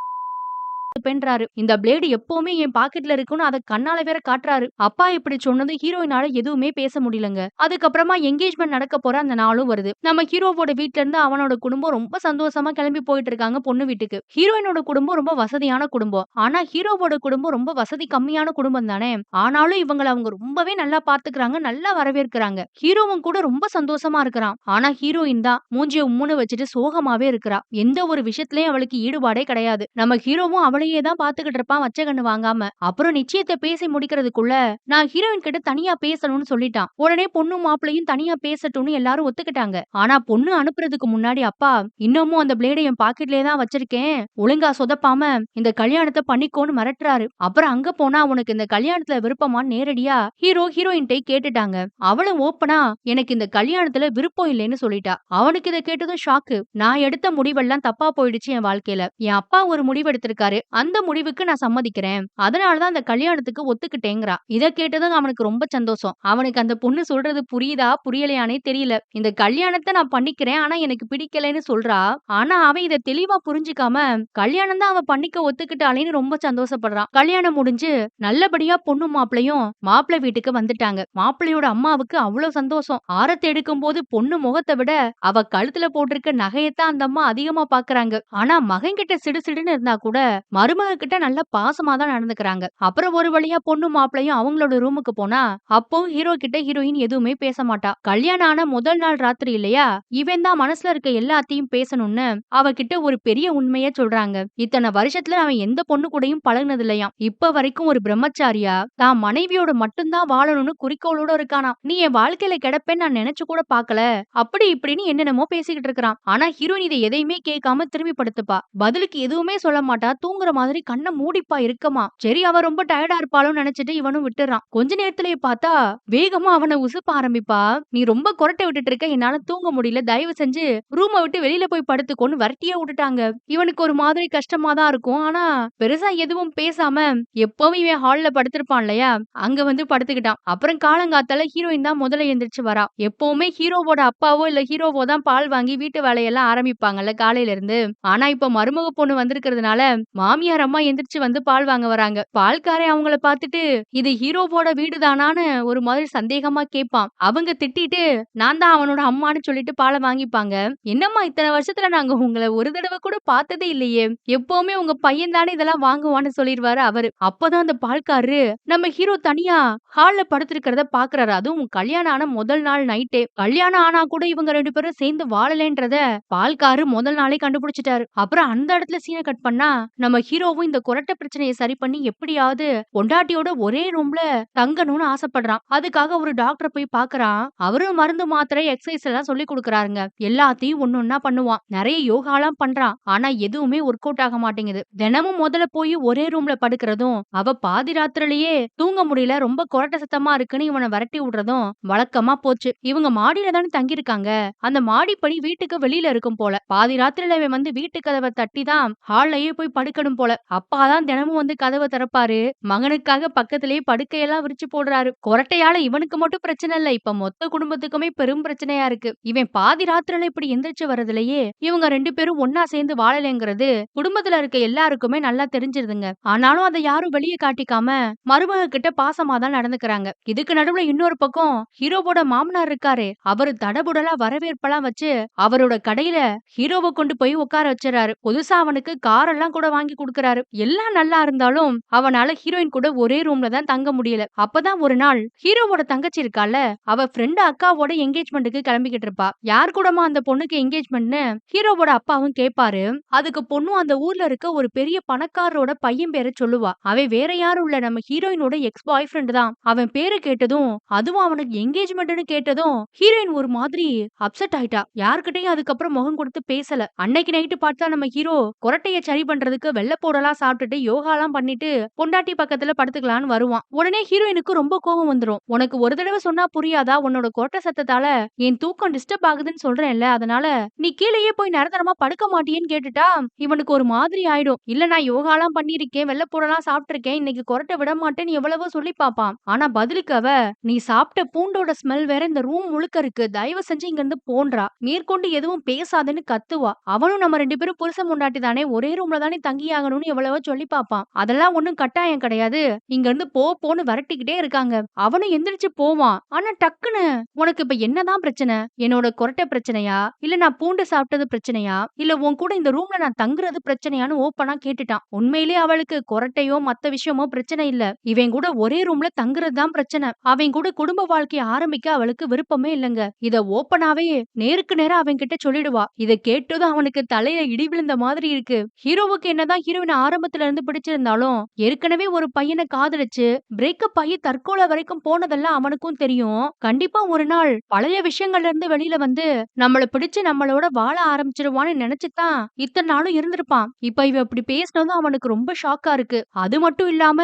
பெண்றாரு. இந்த பிளேடு எப்பவுமே என் பாக்கெட்ல இருக்குன்னு அத கண்ணால வேற காட்டுறாரு. அப்பா இப்படி சொன்னது ஹீரோயினால எதுவுமே பேச முடியலங்க. அதுக்கப்புறமா என்கேஜ்மென்ட் நடக்க போற அந்த நாளும் வருது. நம்ம ஹீரோவோட வீட்ல இருந்து அவனோட குடும்பம் ரொம்ப சந்தோஷமா கிளம்பி போயிட்டு இருக்காங்க பொண்ணு வீட்டுக்கு. ஹீரோயினோட குடும்பம் ரொம்ப வசதியான குடும்பம். ஆனா ஹீரோவோட குடும்பம் ரொம்ப வசதி கம்மியான குடும்பம் தானே. ஆனாலும் இவங்கள அவங்க ரொம்பவே நல்லா பாத்துக்கிறாங்க. நல்லா வரவேற்கிறாங்க. ஹீரோவும் கூட ரொம்ப சந்தோஷமா இருக்கிறான். ஆனா ஹீரோயின் தான் மூஞ்சிய உம்முன்னு வச்சுட்டு சோகமாவே இருக்கிறா. எந்த ஒரு விஷயத்திலயும் அவளுக்கு ஈடுபாடே கிடையாது. நம்ம ஹீரோவும் அவளையே தான் பாத்துக்கிட்டு இருப்பான் வச்ச கண்ணு வாங்காம. அப்புறம் நிச்சயத்த பேசி முடிக்கிறதுக்குள்ள நான் ஹீரோயின் கிட்ட தனியா பேசணும்னு சொல்லிட்டான். உடனே பொண்ணும் மாப்பிள்ளையும் தனியா பேசட்டும்னு எல்லாரும் ஒத்துக்கிட்டாங்க. ஆனா பொண்ணு அனுப்புறதுக்கு முன்னாடி அப்பா இன்னமும் அந்த பிளேட என் பாக்கெட்லயே தான் வச்சிருக்கேன். ஒழுங்கா சொதப்பாம இந்த கல்யாணத்த பண்ணிக்கோன்னு மிரட்டுறாரு. அப்புறம் அங்க போனா உனக்கு இந்த கல்யாணத்துல விருப்பமான்னு நேரடியா ஹீரோயின்ட்டை கேட்டுட்டாங்க. அவளும் ஓப்பனா எனக்கு இந்த கல்யாணத்துல விருப்பம் இல்லைன்னு சொல்லிட்டா. அவனுக்கு இத கேட்டதும் ஷாக்கு. நான் எடுத்த முடிவெல்லாம் தப்பா போயிடுச்சு என் வாழ்க்கையில. என் அப்பா ஒரு முடிவு எடுத்திருக்காரு. அந்த முடிவுக்கு நான் சம்மதிக்கிறேன். அதனாலதான் அந்த கல்யாணத்துக்கு ஒத்துக்கிட்டேங்கிறா. இத கேட்டதும் அவனுக்கு ரொம்ப சந்தோஷம். அவனுக்கு அந்த பொண்ணு சொல்றது புரியுதா புரியலையானே தெரியல. இந்த கல்யாணத்த நான் பண்ணிக்கிறேன். ஆனா எனக்கு பிடிக்கலைன்னு சொல்றா. ஆனா அவன் இத தெளிவா புரிஞ்சுக்காம கல்யாணம் தான் அவ பண்ணிக்க ஒத்துக்கிட்டாளேன்னு ரொம்ப சந்தோஷப்படுறான். கல்யாணம் முடிஞ்சு நல்லபடியா பொண்ணும் மாப்பிளையும் மாப்பிள்ளை வீட்டுக்கு வந்துட்டாங்க. மாப்பிள்ளையோட அம்மாவுக்கு அவ்வளவு சந்தோஷம். ஆரத்தி எடுக்கும் போது பொண்ணு முகத்தை விட அவ கழுத்துல போட்டிருக்க நகையத்தான் அந்த அம்மா அதிகமா பாக்குறாங்க. ஆனா மகன் கிட்ட சிடுசிடுன்னு இருந்தா கூட மருமக கிட்ட நல்ல பாசமா தான் நடந்துக்கிறாங்க. அப்புறம் ஒரு வழியா பொண்ணு மாப்பிளையும் அவங்களோட ரூமுக்கு போனா அப்போ ஹீரோ கிட்ட ஹீரோயின் எதுவுமே பேச மாட்டா. கல்யாணம் ஆன முதல் நாள் ராத்திரி இல்லையா, இவன் தான் மனசுல இருக்க எல்லாத்தையும் பேசணும்னு அவகிட்ட ஒரு பெரிய உண்மைய சொல்றாங்க. இத்தனை வருஷத்துல அவன் எந்த பொண்ணு கூடயும் பழகுனது இல்லையாம். இப்ப வரைக்கும் ஒரு பிரம்மச்சாரியா தான் மனைவியோட மட்டும்தான் வாழணும்னு குறிக்கோளோட இருக்கானாம். நீ என் வாழ்க்கையில கிடப்பேன்னு நான் நினைச்சு கூட பாக்கல. அப்படி இப்படின்னு என்னென்னமோ பேசிக்கிட்டு இருக்கிறான். ஆனா ஹீரோயின் இதை எதையுமே கேட்காம திரும்பி படுத்துப்பா. பதிலுக்கு எதுவுமே சொல்ல மாட்டா. தூங்குற மாதிரி கண்ணை மூடிப்பா இருக்கமா. சரி அவ ரொம்ப டயர்டா இருப்பாளுன்னு நினைச்சிட்டு இவனும் விட்டுறான். கொஞ்ச நேரத்திலேயே பார்த்தா வேகமா அவனை உசுப்ப ஆரம்பிப்பா. நீ ரொம்ப கொரட்டை விட்டுட்டு இருக்க, என்னால தூங்க முடியல, தயவு செஞ்சு ரூமை விட்டு வெளியில போய் படுத்துக்கோன்னு விரட்டியே விட்டுட்டாங்க. இவனுக்கு ஒரு மாதிரி கஷ்டமா தான் இருக்கும். ஆனா பெருசா எதுவும் பேசாம எப்பவும் இவன் ஹால்ல படுத்திருப்பான் இல்லையா, அங்க வந்து படுத்துக்கிட்டான். அப்புறம் காலங்காத்தால ஹீரோயின் தான் முதல்ல எந்திரிச்சு வரா. எப்பவுமே ஹீரோவோட அப்பாவோ இல்ல ஹீரோவோ தான் பால் வாங்கி வீட்டு வேலையெல்லாம் ஆரம்பிப்பாங்கல்ல காலையில இருந்து. ஆனா இப்ப மருமக பொண்ணு வந்திருக்கிறதுனால மாமியார் அம்மா எந்திரிச்சு வந்து பால் வாங்க வராங்க. பால்காரன் அவங்கள பார்த்துட்டு இது ஹீரோவோட வீடுதானான்னு ஒரு மாதிரி சந்தேகமா கேட்பான். அவங்க திட்டிட்டு நான் தான் அவனோட அம்மான்னு சொல்லிட்டு பாலை வாங்கிப்பாங்க. என்னம்மா இத்தனை வருஷத்துல நாங்க உங்களை ஒரு தடவை கூட பார்த்ததே இல்லையே, எப்பவுமே உங்க பையன் தானே இதெல்லாம் வாங்குவான்னு சொல்லிருவாரு அவரு. அப்பதான் அந்த பால்காரரு நம்ம ஹீரோ தனியா ஹால்ல படுத்திருக்கிறத பாக்குறாரு. அதுவும் கல்யாணம் ஆன முதல் நாள் நைட்டே. கல்யாணம் ஆனா கூட இவங்க ரெண்டு பேரும் சேர்ந்து வாழலேன்றத பால்காரு முதல் நாளே கண்டுபிடிச்சிட்டாரு. அப்புறம் அந்த இடத்துல சீனை கட் பண்ணா நம்ம ஹீரோவும் இந்த குரட்டை பிரச்சனையை சரி பண்ணி எப்படியாவது பொண்டாட்டியோட ஒரே ரூம்ல தங்கணும்னு ஆசைப்படுறான். அதுக்காக ஒரு டாக்டர் போய் பாக்குறான். அவரும் மருந்து மாத்திரை எக்ஸசைஸ் எல்லாம் சொல்லி கொடுக்கறாருங்க. எல்லாத்தையும் ஒன்னொன்னா பண்ணுவான். நிறைய யோகாலாம் பண்றான். ஆனா எதுவுமே ஒர்க் அவுட் ஆக மாட்டேங்குது. தினமும் முதல்ல போய் ஒரே ரூம்ல படுக்கிறதும், அவ பாதி ராத்திரிலேயே தூங்க முடியல ரொம்ப கொரட்டை சத்தமா இருக்குன்னு இவனை விரட்டி விடுறதும் வழக்கமா போச்சு. இவங்க மாடியில தானே தங்கி இருக்காங்க. அந்த மாடிப்படி வீட்டுக்கு வெளியில இருக்கும் போல. பாதி ராத்திரில இவன் வந்து வீட்டு கதவை தட்டி தான் ஹால்லயே போய் படுக்கணும் போல. அப்பாதான் தினமும் வந்து கதவை திறப்பாரு. மகனுக்காக பக்கத்திலேயே படுக்கையெல்லாம் விரிச்சு போடுறாரு. கொரட்டையால இவனுக்கு மட்டும் பிரச்சனை இல்ல, இப்ப மொத்த குடும்பத்துக்குமே பெரும் பிரச்சனையா இருக்கு. இவன் பாதி ராத்திரில இப்படி எந்திரிச்சு வரதுலயே இவங்க ரெண்டு பேரும் ஒன்னா சேர்ந்து வாழலைங்கிறது குடும்பத்துல இருக்க எல்லாருக்குமே நல்லா தெரிஞ்சிருதுங்க. ஆனாலும் அதை யாரும் வெளியே காட்டிக்காம மருமக கிட்ட பாசமா தான் நடந்துக்கிறாங்க. இதுக்கு நடுவுல இன்னொரு பக்கம் ஹீரோவோட மாமனார் இருக்காரே, அவரு தடபுடலா வரவேற்பெல்லாம் வச்சு அவரோட கடையில ஹீரோவை கொண்டு போய் உட்கார வச்சுறாரு. புதுசா அவனுக்கு கார் எல்லாம் கூட வாங்கி கொடுக்கறாரு. எல்லாம் நல்லா இருந்தாலும் அவனால ஹீரோயின் கூட ஒரே ரூம்ல தான் தங்க முடியல. அப்பதான் ஒரு நாள் ஹீரோவோட தங்கச்சி இருக்கால, அவ ஃப்ரெண்ட் அக்காவோட என்கேஜ்மெண்ட்டுக்கு கிளம்பிக்கிட்டு இருப்பா. யார் கூடமா அந்த பொண்ணுக்கு என்கேஜ்மெண்ட்னு ஹீரோவோட அப்பாவும் கேட்பாரு. அதுக்கு பொண்ணும் அந்த ஊர்ல இருக்க ஒரு பெரிய பணக்காரரோட பையன் பேரை சொல்லுவா. அவன் வேற யாரும் இல்ல, நம்ம ஹீரோயினோட எக்ஸ் பாய் ஃப்ரெண்ட் தான். அவன் பேரு கேட்டதும், அதுவும் அவனுக்கு என்கேஜ்மெண்ட்னு கேட்டதும் ஹீரோயின் ஒரு மாதிரி அப்செட் ஆயிட்டா. யார்கிட்டயும் அதுக்கப்புறம் முகம் கொடுத்து பேசல. அன்னைக்கு நைட்டு பார்த்தா நம்ம ஹீரோ கொரட்டைய சரி பண்றதுக்கு வெள்ளப்போடலாம் சாப்பிட்டுட்டு யோகாலாம் பண்ணிட்டு பொண்டாட்டி பக்கத்துல படுத்துக்கலான்னு வருவான். உடனே ஹீரோயினுக்கு ரொம்ப கோபம் வந்துரும். உனக்கு ஒரு தடவை சொன்னா புரியாதா, உன்னோட கொரட்டை சத்தத்தால என் தூக்கம் டிஸ்டர்ப் ஆகுதுன்னு சொல்றேன்ல, அதனால நீ கீழேயே போய் நிரந்தரமா படுக்க மாட்டியேன்னு கேட்டுட்டா இவனுக்கு ஒரு மாதிரி ஆயிடும். இல்ல நான் யோகாலாம் பண்ணிருக்கேன், வெள்ளப்போடலாம் சாப்பிட்டிருக்கேன், இன்னைக்கு கொரட்டை விட மாட்டேன்னு எவ்வளவோ சொல்லி பாப்பான். ஆனா பதிலுக்கு அவ நீ சாப்பிட்ட பூண்டோட ஸ்மெல் வேற இந்த ரூம் முழுக்க இருக்கு, தயவு செஞ்சு இங்க இருந்து போன்றா. மேற்கொண்டு எதுவும் பேசாதேன்னு கத்துவா. அவனும் நம்ம ரெண்டு பேரும் புருஷன் பொண்டாட்டி தானே, ஒரே ரூம்ல தானே தங்கி ஆகணும்னு எவ்வளவோ சொல்லி பாப்பான். அதெல்லாம் ஒண்ணும் கட்டாயம் கிடையாது. இங்க இருந்து போன்னு விரட்டிக்கிட்டே இருக்காங்க. அவனும் எந்திரிச்சு போவான். ஆனா டக்குன்னு உனக்கு இப்ப என்னதான் பிரச்சனை? என்னோட கொரட்டை பிரச்சனையா? இல்ல நான் பூண்டு சாப்பிட்டது பிரச்சனையா? இல்ல உன் கூட இந்த ரூம்ல நான் தங்குறது பிரச்சனையான்னு ஓப்பனா கேட்டுட்டான். உண்மையிலேயே அவளுக்கு கொரட்டையோ மத்த விஷயமோ பிரச்சனை இல்ல. இவன் கூட ஒரே ரூம்ல தங்குறது தான் பிரச்சனை. அவன் கூட குடும்ப வாழ்க்கைய ஆரம்பிக்க அவளுக்கு விருப்பமே இல்லங்க. இத ஓப்பனாவே நேருக்கு நேரா அவன் கிட்ட சொல்லிடுவா. இத கேட்டதும் அவனுக்கு தலையில இடி விழுந்த மாதிரி இருக்கு. ஹீரோவுக்கு என்னதான் ஹீரோயின ஆரம்பத்துல இருந்து பிடிச்சிருந்தாலும், ஏற்கனவே ஒரு பையன காதலிச்சு பிரேக்கப் ஆகி தற்கொலை வரைக்கும் போனதெல்லாம் அவனுக்கும் தெரியும். கண்டிப்பா ஒரு நாள் பழைய விஷயங்கள்ல இருந்து வெளியில வந்து நம்மள பிடிச்சு நம்மளோட வாழ ஆரம்பிச்சிருவான்னு நினைச்சுதான் இத்தன நாளும் இருந்திருப்பான். இப்ப இவ இப்படி பேசினதும் அவனுக்கு ரொம்ப ஷாக்கா இருக்கு. அது மட்டும் இல்லாம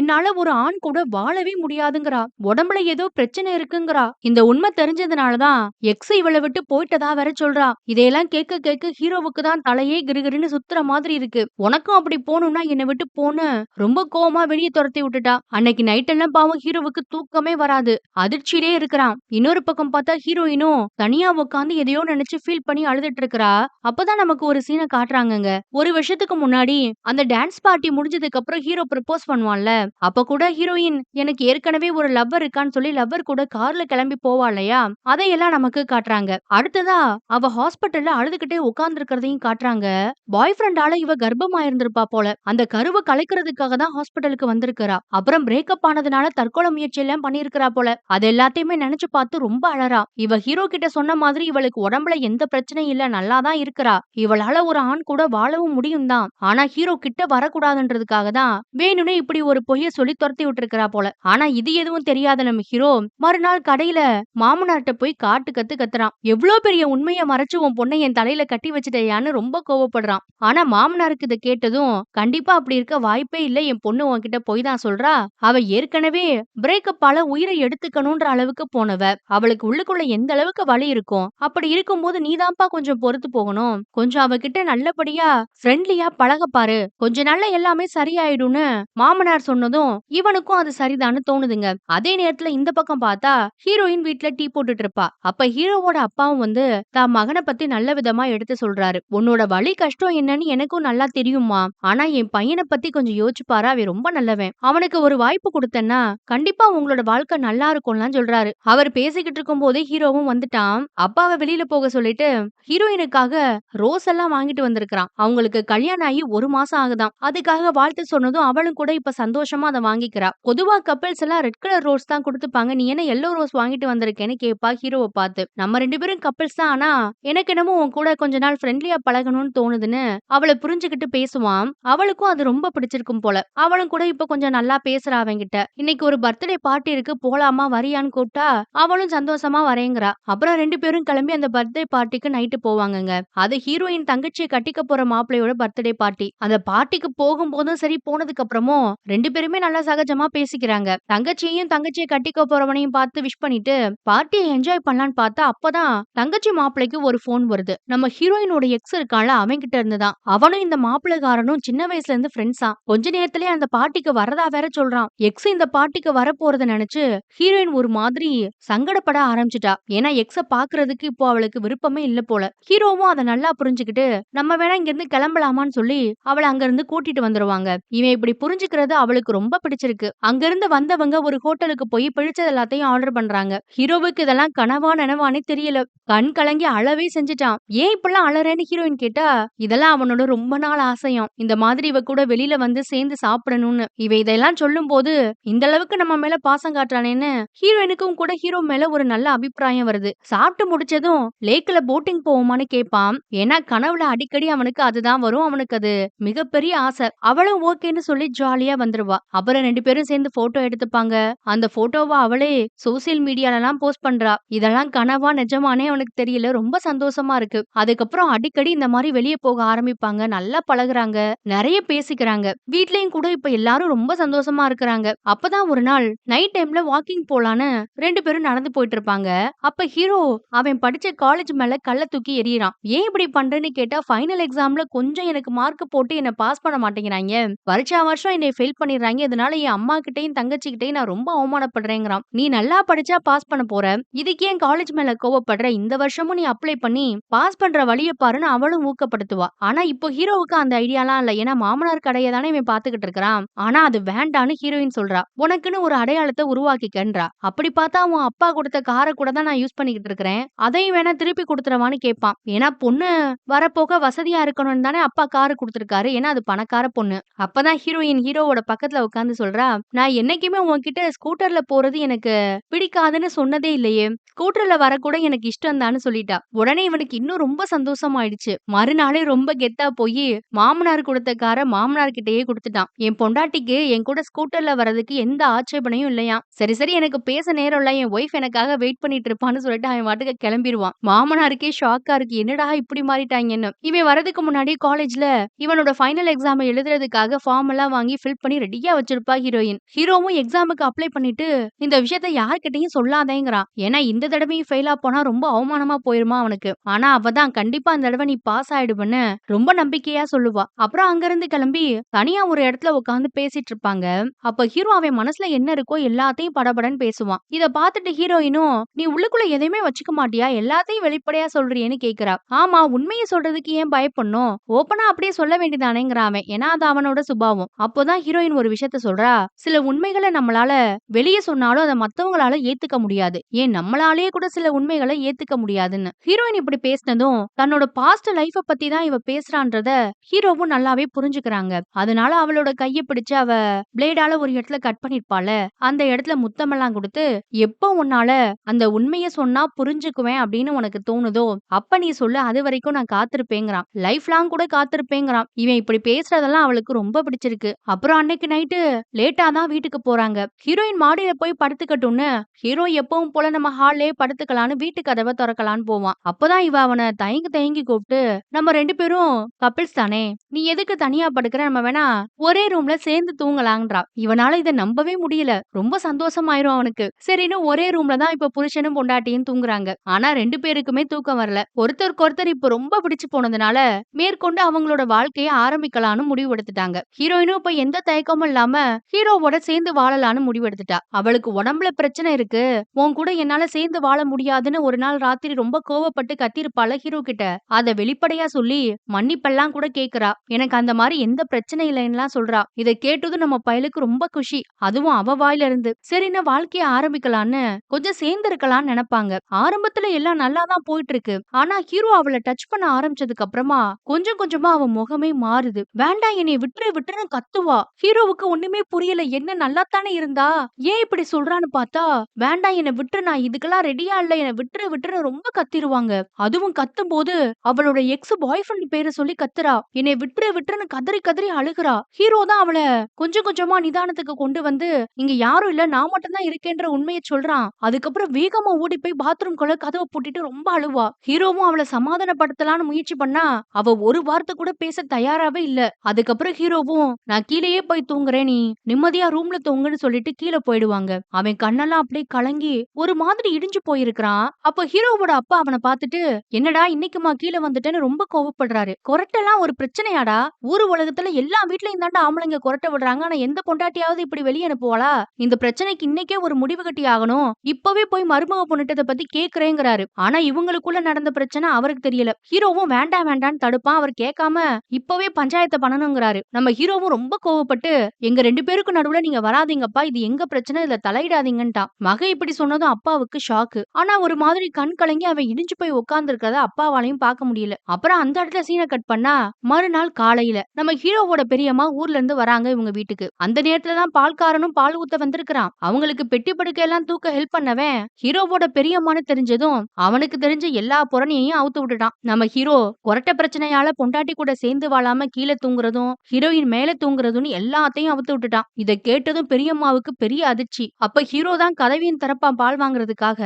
என்னால ஒரு ஆண் கூட வாழவே முடியாதுங்கிறா. உடம்புல ஏதோ பிரச்சனை இருக்குங்கிறா. இந்த உண்மை தெரிஞ்சதுனாலதான் எக்ஸ் இவளை விட்டு போயிட்டதா வேற சொல்றா. இதையெல்லாம் கேட்க கேட்க ஹீரோவுக்கு தான் தலையே கிருகிருன்னு சுத்துற மாதிரி இருக்கு. உனக்கும் அப்படி போகணும்னா என்னை விட்டு போன்னு ரொம்ப கோவமா வெளியே துரத்தி விட்டுட்டா. அன்னைக்கு நைட் எல்லாம் பாவம் ஹீரோவுக்கு தூக்கமே வராது. அதிர்ச்சியிலே இருக்கிறான். இன்னொரு பக்கம் பார்த்தா ஹீரோயினும் தனியா உட்காந்து எதையோ நினைச்சு ஃபீல் பண்ணி அழுதுட்டு இருக்கறா. அப்பதான் நமக்கு ஒரு சீனை காட்டுறாங்கங்க. ஒரு வருஷத்துக்கு முன்னாடி அந்த டான்ஸ் பார்ட்டி முடிஞ்சதுக்கு அப்புறம் ஹீரோ ப்ரப்போஸ் பண்ணுவான்ல. அப்ப கூட ஹீரோயின் எனக்கு ஏற்கனவே ஒரு லவ்வர் இருக்கான்னு சொல்லி லவ்வர் கூட கார்ல கிளம்பி போவா இல்லையா? அதையெல்லாம் நமக்கு காட்டுறாங்க. அடுத்ததா அவ ஹாஸ்பிட்டல்ல அழுதுகிட்டே உட்கார்ந்து இருக்கிறதையும் காட்டுறாங்க. பாய் ஃப்ரெண்டால இவ கர்ப்பமா இருந்திருப்பா போல. அந்த கருவை கலைக்கிறதுக்காக தான் ஹாஸ்பிட்டலுக்கு வந்திருக்கிறா. அப்புறம் பிரேக்கப் ஆனதுனால தற்கொலை முயற்சி எல்லாம் பண்ணியிருக்கிறா போல. அது எல்லாத்தையுமே நினைச்சு பார்த்து ரொம்ப அழறா. இவ ஹீரோ கிட்ட சொன்ன மாதிரி இவளுக்கு உடம்புல எந்த பிரச்சனையும் இல்ல, நல்லாதான் இருக்கிறா. இவளால ஒரு ஆண் கூட வாழவும் முடியும் தான். ஆனா ஹீரோ கிட்ட வரக்கூடாதுன்றதுக்காக தான் வேணும்னே இப்படி ஒரு பொய்ய சொல்லி துரத்தி விட்டுருக்கிறா போல. ஆனா இது எதுவும் தெரியாத நம்ம ஹீரோ மறுநாள் கடையில மாமனார்ட்ட போய் காட்டு கத்து கத்துறான். எவ்ளோ பெரிய உண்மைய மறைச்சு உன் பொண்ணை என் தலையில கட்டி வச்சுட்டயான்னு ரொம்ப கோவப்படுறான். ஆனா மாமனாருக்கு இத கேட்டதும் கண்டிப்பா அப்படி இருக்க வாய்ப்பே இல்ல, என் பொண்ணு உன்கிட்ட போய் தான் சொல்றா. அவ ஏற்கனவே பிரேக்கப்பால உயிரை எடுத்துக்கணும்ன்ற அளவுக்கு போனவ. அவளுக்கு உள்ளுக்குள்ள எந்த அளவுக்கு வலி இருக்கும். அப்படி இருக்கும்போது நீதான்ப்பா கொஞ்சம் பொறுத்து போகணும். கொஞ்சம் அவகிட்ட நல்லபடியா ஃப்ரெண்ட்லியா பழக பாரு. கொஞ்ச நாள்ல எல்லாமே சரியாயிடும்னு மாமனார் சொன்னதும் இவனுக்கும் அது சரிதான்னு தோணுதுங்க. அதே நேரத்துல இந்த பக்கம் பார்த்தா ஹீரோயின் வீட்ல டீ போட்டுட்டு இருப்பா. அப்ப ஹீரோவோட அப்பாவும் வந்து தான் மகனை பத்தி நல்ல விதமா எடுத்து சொல்றாரு. உன்னோட வலி கஷ்டம் என்னன்னு எனக்கும் நல்லா தெரியுமா. ஆனா என் பையனை பத்தி கொஞ்சம் யோசிச்சு பாரு, அவன் ரொம்ப நல்லவன். அவனுக்கு ஒரு வாய்ப்பு கொடுத்தேன்னா கண்டிப்பா உங்களோட வாழ்க்கை நல்லா இருக்கும்லாம் சொல்றாரு. அவர் பேசிக்கிட்டு இருக்கும் போதே ஹீரோவும் வந்துட்டான். அப்பாவை வெளியில போக சொல்லிட்டு ஹீரோயினுக்காக ரோஸ் எல்லாம் வாங்கிட்டு வந்திருக்கான். அவங்களுக்கு கல்யாணம் ஆகி 1 மாசம் ஆகுதாம். அதுக்காக வாழ்த்து சொன்னதும் அவளும் கூட இப்ப சந்தோஷமா அதை வாங்கிக்கிறா. பொதுவா கப்பிள்ஸ் எல்லாம் ரெட் கலர் ரோஸ் தான் கொடுத்துப்பாங்க. நீ என்ன எல்லோ ரோஸ் வாங்கிட்டு வந்திருக்கேன்னு கேப்பா ஹீரோவை பார்த்து. நம்ம 2 பேரும் கப்பிள்ஸ் தான், ஆனா எனக்கு என்னமோ உன் கூட கொஞ்ச நாள் ஃப்ரெண்ட்லியா பழகணும்னு தோணுதுன்னு அவளை புரிஞ்சுக்கிட்டு பேசுவான். அவளுக்கும் அது ரொம்ப பிடிச்சிருக்கும் போல. அவளும் கூட இப்ப கொஞ்சம் நல்லா பேசுறா அவங்கிட்ட. இன்னைக்கு ஒரு பர்த்டே பார்ட்டி இருக்கு, போலாமா வரியான்னு கூப்பிட்டா அவளும் சந்தோஷமா வரேங்கிறா. அப்புறம் 2 பேரும் கிளம்பி அந்த பர்த்டே பார்ட்டிக்கு நைட்டு போவாங்கங்க. அது ஹீரோயின் தங்கச்சியை கட்டிக்க போற மாப்பிள்ளையோட பர்த்டே பார்ட்டி. அந்த பார்ட்டிக்கு போகும்போதும் சரி, போனதுக்கு அப்புறமும் 2 பேருமே நல்லா சகஜமா பேசிக்கிறாங்க. தங்கச்சியை கட்டிக்க போறவனையும் பார்த்து விஷ் பண்ணிட்டு பார்ட்டியை என்ஜாய் பண்ணலான்னு பார்த்தா அப்பதான் தங்கச்சி மாப்பிள்ளைக்கு ஒரு போன் வருது. நம்ம ஹீரோயினோட எக்ஸ் இருக்கான்ல, அவன் கிட்ட இருந்துதான். அவனும் இந்த மாப்பிள்ளைக்காரனும் சின்ன வயசுல இருந்து ஃப்ரெண்ட்ஸா. கொஞ்ச நேரத்திலேயே அந்த பார்ட்டிக்கு வரதா வேற சொல்றான். எக்ஸ் இந்த பார்ட்டிக்கு வர போறத நினைச்சு ஹீரோயின் ஒரு மாதிரி சங்கடப்பட ஆரம்பிச்சிட்டா. ஏன்னா எக்ஸ பாக்குறதுக்கு இப்போ அவளுக்கு விருப்பமே இல்ல போல. ஹீரோவும் அதை நல்லா புரிஞ்சுக்கிட்டு நம்ம வேணா இங்க இருந்து கிளம்பலாமான்னு சொல்லி அவளை அங்க இருந்து கூட்டிட்டு வந்துருவாங்க. இவன் இப்படி புரிஞ்சுக்கிறது அவளுக்கு ரொம்ப பிடிச்சிருக்கு. அங்க இருந்து வந்தவங்க ஒரு ஹோட்டலுக்கு போய் பிடிச்சது எல்லாத்தையும் ஆர்டர் பண்றாங்க. ஹீரோவுக்கு இதெல்லாம் கனவா நனவானே தெரியல. கண் கலங்கி அழவே செஞ்சுட்டான். ஏன் இப்பெல்லாம் அழறேன்னு ஹீரோயின் கேட்டா இதெல்லாம் அவனோட ரொம்ப நாள் ஆசையாம். இந்த மாதிரி இவ கூட வெளியில வந்து சேர்ந்து சாப்பிடணும்னு. இவ இதெல்லாம் சொல்லும் போது இந்த அளவுக்கு நம்ம மேல பாசம் காட்டுறானேன்னு ஹீரோயினுக்கும் கூட ஹீரோ மேல ஒரு நல்ல அபிப்பிராயம் வருது. சாப்பிட்டு முடிச்சதும் லேக்ல போட்டிங் போவோமான்னு கேட்பான். ஏன்னா கனவுல அடிக்கடி அவனுக்கு அதுதான் வரும். அவனுக்கு அது மிகப்பெரிய ஆசை. அவளும் ஓகேன்னு சொல்லி ஜாலியா வந்துருவா. அப்புறம் 2 பேரும் சேர்ந்து போட்டோ எடுத்துப்பாங்க. அந்த போட்டோவை அவளே சோசியல் மீடியால எல்லாம் போஸ்ட் பண்றா. இதெல்லாம் கனவா நிஜமானே அவனுக்கு தெரியல. ரொம்ப சந்தோஷமா இருக்கு. அதுக்கப்புறம் அடிக்கடி இந்த மாதிரி வெளியே போக ஆரம்பிப்பாங்க. நல்லா பழகுறாங்க, நிறைய பேசிக்கிறாங்க. வீட்லயும் கூட இப்ப எல்லாரும் ரொம்ப சந்தோஷமா இருக்கிறாங்க. அப்பதான் ஒரு நாள் நைட் டைம்ல வாக்கிங் போலான்னு 2 பேரும் நடந்து போயிட்டு இருப்பாங்க. அப்ப ஹீரோ அவன் படிச்ச காலேஜ் மேல கல்ல தூக்கி எறியறான். ஏன் இப்படி பண்றேன்னு கேட்டா ஃபைனல் எக்ஸாம்ல கொஞ்சம் எனக்கு மார்க் போட்டு என்ன பாஸ் பண்ண மாட்டேங்கிறாங்க. வருஷம் என்னை ஃபெயில் பண்ணிடுறாங்க. இதனால என் அம்மா கிட்டையும் தங்கச்சி கிட்டையும் நான் ரொம்ப அவமானப்படுறேங்கிறான். நீ நல்லா படிச்சா பாஸ் பண்ண போற, இதுக்கு ஏன் காலேஜ் மேல கோவப்படுற? இந்த வருஷமும் நீ அப்ளை பண்ணி பாஸ் பண்ற வழிய பாருன்னு அவளும் ஊக்கப்படுத்துவா. ஆனா இப்போ ஹீரோவுக்கு அந்த ஐடியா ஐடியாலாம் இல்ல. ஏன்னா மாமனார் கடைய தானே இவன் பாத்துக்கிட்டு இருக்கிறான். ஆனா அது வேண்டான்னு ஹீரோயின் சொல்றா. உனக்குன்னு ஒரு அடையாளத்த உருவாக்கிக்கன்றா. அப்படி பார்த்தா உன் அப்பா குடுத்த கார கூட தான் நான் யூஸ் பண்ணிக்கிட்டு இருக்கிறேன். அதையும் வேணா திருப்பி குடுத்துறவான்னு கேட்பான். ஏன்னா பொண்ணு வரப்போக வசதியா இருக்கணும்னு தானே அப்பா காரு குடுத்துருக்காரு. ஏன்னா அது பணக்கார பொண்ணு. அப்பதான் ஹீரோயின் ஹீரோவோட பக்கத்துல உட்கார்ந்து சொல்றா, நான் என்னைக்குமே உன்கிட்ட ஸ்கூட்டர்ல போறது எனக்கு பிடிக்காதுன்னு சொன்னதே இல்லையே. ஸ்கூட்டர்ல வரக்கூட எனக்கு இஷ்டம் தான்னு சொல்லிட்டா. உடனே இவனுக்கு இன்னும் ரொம்ப சந்தோஷமாயிடுச்சு. மறுநாளே ரொம்ப கெத்தா போயி மாமனார் குடுத்த கார மாமனார் கிட்டயே குடுத்துட்டான். என் பொண்டாட்டிக்கு என் கூட ஸ்கூட்டர்ல வர்றதுக்கு எந்த ஆட்சேபனையும் இல்லையாம். சரி சரி எனக்கு பேச நேரம் இல்ல. என் ஒய்ஃப் எனக்காக வெயிட் பண்ணிட்டு இருப்பான்னு சொல்லிட்டு அவன் பாட்டுக்கு கிளம்பிருவான். மாமனாருக்கே ஷாக்கா இருக்கு. என்னடா இப்படி மாறிட்டாங்கன்னு. இவன் வரதுக்கு முன்னாடி காலேஜ்ல இவனோட ஃபைனல் எக்ஸாம் எழுதுறதுக்காக ஃபார்ம் எல்லாம் வாங்கி ஃபில் பண்ணி ரெடியா வச்சிருப்பா ஹீரோயின். ஹீரோவும் எக்ஸாமுக்கு அப்ளை பண்ணிட்டு இந்த விஷயத்த யார்கிட்டயும் சொல்லாதேங்கிறான். ஏன்னா இந்த தடவையும் ஃபெயிலா போனா ரொம்ப அவமானமா போயிருமா அவனுக்கு. ஆனா அவ தான் கண்டிப்பா இந்த தடவை நீ பாஸ் ஆயிடுவன்னு ரொம்ப நம்பிக்கையா சொல்லுவா. அப்புறம் அங்கிருந்து கிளம்பி தனியா ஒரு இடத்துல உட்கார்ந்து பேசிட்டு இருப்பாங்க. அப்ப ஹீரோ அவன் மனசுல என்ன இருக்கோ எல்லாத்தையும் படபடன்னு பேசுவான். இத பார்த்துட்டு ஹீரோயினும் நீ உள்ளுக்குள்ள எதையுமே வச்சுக்க மாட்டியா? எல்லாத்தையும் வெளிப்படையா சொல்றியேன்னு கேக்குறா. ஆமா உண்மையை சொல்றதுக்கு ஏன் பயப்படணும்? ஓப்பனா அப்படியே சொல்ல வேண்டியதானேங்கிறான் அவன். ஏன்னா அது அவனோட சுபாவம். அப்போதான் ஹீரோயின் ஒரு விஷயத்த சொல்றா. சில உண்மைகளை நம்மளால வெளிய சொன்னாலும் அத மத்தவங்களால ஏத்துக்க முடியாது. ஏன் நம்மளாலேயே கூட சில உண்மைகளை ஏத்துக்க முடியாதுன்னு. ஹீரோயின் இப்படி பேசினதும் தன்னோட பாஸ்ட் லைஃப பத்தி தான் இவ பேசுறான்றத ஹீரோவும் நல்லாவே புரிஞ்சுக்கிறாங்க. அதனால அவளோட கைய பிடிச்சு அவ பிளேடால ஒரு இடத்துல கட் பண்ணிருப்பாள. அந்த இடத்துல முத்தமெல்லாம் கொடுத்து எப்போ உன்னால அந்த உண்மைய சொன்னா புரிஞ்சுக்குவேன் அப்படின்னு உனக்கு தோணுதோ அப்ப நீ சொல்லு அது வரைக்கும் நான் காத்திருப்பேங்கிறான். லைஃப் லாங் கூட காத்திருப்பேங்கிறான். இவன் இப்படி பேசுறதெல்லாம் அவளுக்கு ரொம்ப பிடிச்சிருக்கு. அப்புறம் அன்னைக்கு நைட்டு லேட்டா தான் வீட்டுக்கு போறாங்க. ஹீரோயின் மாடியில போய் படுத்துக்கட்டும்னு ஹீரோ எப்பவும் போல நம்ம ஹால்லே படுத்துக்கலான்னு வீட்டு கதவை திறக்கலான்னு போவான். அப்பதான் இவ அவனை தயங்கி தயங்கி கூப்பிட்டு நம்ம 2 பேரும் கப்பிள்ஸ் தானே, நீ எதுக்கு தனியா படுக்கிற, நம்ம வேணா ஒரே ரூம்ல சேர்ந்து தூங்கலான்றா. இவனால இத நம்பவே முடியல. ரொம்ப சந்தோஷமாயிரும் அவனுக்கு. சரின்னு ஒரே ரூம்ல தான் இப்ப புருஷனும் பொண்டாட்டியும் தூங்குறாங்க. ஆனா 2 பேருக்குமே தூக்கம் வரல. ஒருத்தருக்கு ஒருத்தர் இப்ப ரொம்ப பிடிச்சு போனதுனால மேற்கொண்டு அவங்களோட வாழ்க்கைய ஆரம்பிக்கலாம்னு முடிவு எடுத்துட்டாங்க. ஹீரோயினும் இப்ப எந்த தயக்கமும் இல்லாம ஹீரோவோட சேர்ந்து வாழலாம்னு முடிவெடுத்துட்டா. அவளுக்கு உடம்புல பிரச்சனை இருக்கு, உன் கூட என்னால சேர்ந்து வாழ முடியாதுன்னு ஒரு நாள் ராத்திரி ரொம்ப கோவப்பட்டு கத்திருப்பாள ஹீரோ கிட்ட. அத வெளிப்படையா சொல்லி மன்னிப்பெல்லாம் கூட கேக்குறா. எனக்கு அந்த மாதிரி எந்த பிரச்சனை இல்லைன்னுலாம் சொல்றா. இதை கேட்டதும் நம்ம பயலுக்கு ரொம்ப குஷி. அதுவும் அவ வாயில இருந்து. சரின்னு வாழ்க்கைய ஆரம்பிக்கலான்னு கொஞ்சம் சேர்ந்து இருக்கலாம்னு நினைப்பாங்க. ஆரம்பத்துல எல்லாம் நல்லா தான் போயிட்டு இருக்கு. ஆனா ஹீரோ அவளை டச் பண்ண ஆரம்பிச்சதுக்கு அப்புறமா கொஞ்சம் கொஞ்சமா அவ முகமே மாறுது. வேண்டாம் என்னை விட்டுரு விட்டுருன்னு கத்துவா. ஹீரோவுக்கு ஒண்ணுமே புரியல. என்ன நல்லாத்தானே இருந்தா, ஏன் இப்படி சொல்றான்னு பார்த்தா வேண்டாம் என்னை விட்டுரு, நான் இதுக்கெல்லாம் ரெடியா இல்ல, என்னை விட்டுரு விட்டுருன்னு ரொம்ப கத்திருவாங்க. அதுவும் கத்தும் போது அவளோட எக்ஸ் பாய் ஃப்ரெண்ட் பேரை சொல்லி கத்துறா. என்னை விட்டுரு விட்டுருன்னு கதறி கதறி அழுகுறா. ஹீரோ தான் அவளை கொஞ்சம் கொஞ்சமா நிதானத்துக்கு கொண்டு வந்து இங்க யாரும் இல்ல நான் மட்டும் தான் இருக்கேன்ற உண்மையை சொல்றான். அதுக்கப்புறம் வேகமா ஓடி போய் பாத்ரூம் குள்ள கதவை பூட்டிட்டு ரொம்ப அழுவா. ஹீரோவும் அவளை சமாதானப்படுத்தலான்னு முயற்சி பண்ணா அவ ஒரு வார்த்தை கூட பேச தயாராவே இல்ல. அதுக்கப்புறம் ஹீரோவும் நான் கீழேயே போய் தூங்குறேன், நீ நிம்மதியா ரூம்ல தூங்குன்னு சொல்லிட்டு கீழே போயிடுவாங்க. அவன் கண்ணெல்லாம் அப்படியே கலங்கி ஒரு மாதிரி இடிஞ்சு போயிருக்கிறான். அப்ப ஹீரோவோட அப்பா அவனை பார்த்துட்டு என்னடா இன்னைக்குமா கீழே வந்துட்டேன்னு ரொம்ப கோவப்படுறாரு. கொரட்டெல்லாம் ஒரு பிரச்சனையாடா? ஊரு உலகத்துல எல்லா வீட்லயும் தாண்டா ஆம்பளைங்க கொரட்டை விடுறாங்க. ஆனா எந்த பொண்டாட்டியாவது இப்படி வெளியே அனுப்புவாளா? இந்த பிரச்சனைக்கு இன்னைக்கே ஒரு முடிவு கட்டி ஆகணும். இப்பவே போய் மருமக பொண்ணுட்டத பத்தி கேக்குறேங்கிறாரு. ஆனா இவங்களுக்குள்ள நடந்த பிரச்சனை அவருக்கு தெரியல. ஹீரோவும் வேண்டாம் வேண்டான்னு தடுப்பான். அவர் கேட்காம இப்பவே பஞ்சாயத்தை பண்ணணுங்கிறாரு. நம்ம ஹீரோவும் ரொம்ப கோவப்பட்டு எங்க 2 பேருக்கு நடுவுல நீங்க வராதீங்கப்பா, இது எங்க பிரச்சனை, இதுல தலையிடாதீங்கன்ட்டான். மக இப்படி சொன்னதும் அப்பாவுக்கு ஷாக்கு. ஆனா ஒரு மாதிரி கண் கலங்கி அவன் இடிஞ்சு போய் உட்கார்ந்து இருக்கிறத அப்பாவாலையும் பார்க்க முடியல. அப்புறம் அந்த இடத்துல சீனை கட் பண்ணா மறுநாள் காலையில நம்ம ஹீரோவோட பெரியம்மா ஊர்ல இருந்து வராங்க இவங்க வீட்டுக்கு. அந்த நேரத்துல தான் பால்காரனும் பால் ஊத்த வந்திருக்கிறான். அவங்களுக்கு பெட்டி படுக்கை எல்லாம் தூக்க ஹெல்ப் பண்ணவன் ஹீரோவோட பெரியம்மான்னு தெரிஞ்சதும் அவனுக்கு தெரிஞ்ச எல்லா புறணியையும் அவுத்து விட்டுட்டான். நம்ம ஹீரோ கொரட்ட பிரச்சனையால பொண்டாட்டி கூட சேர்ந்து வாழாம கீழே தூங்குறதும் ஹீரோயின் மேல தூங்குறதும் எல்லாத்தையும் அவுத்து விட்டுட்டான். இதை கேட்டதும் பெரியம்மாவுக்கு பெரிய அதிர்ச்சி. அப்ப ஹீரோ தான் கதவியின் திறப்பான் பால் வாங்குறதுக்காக.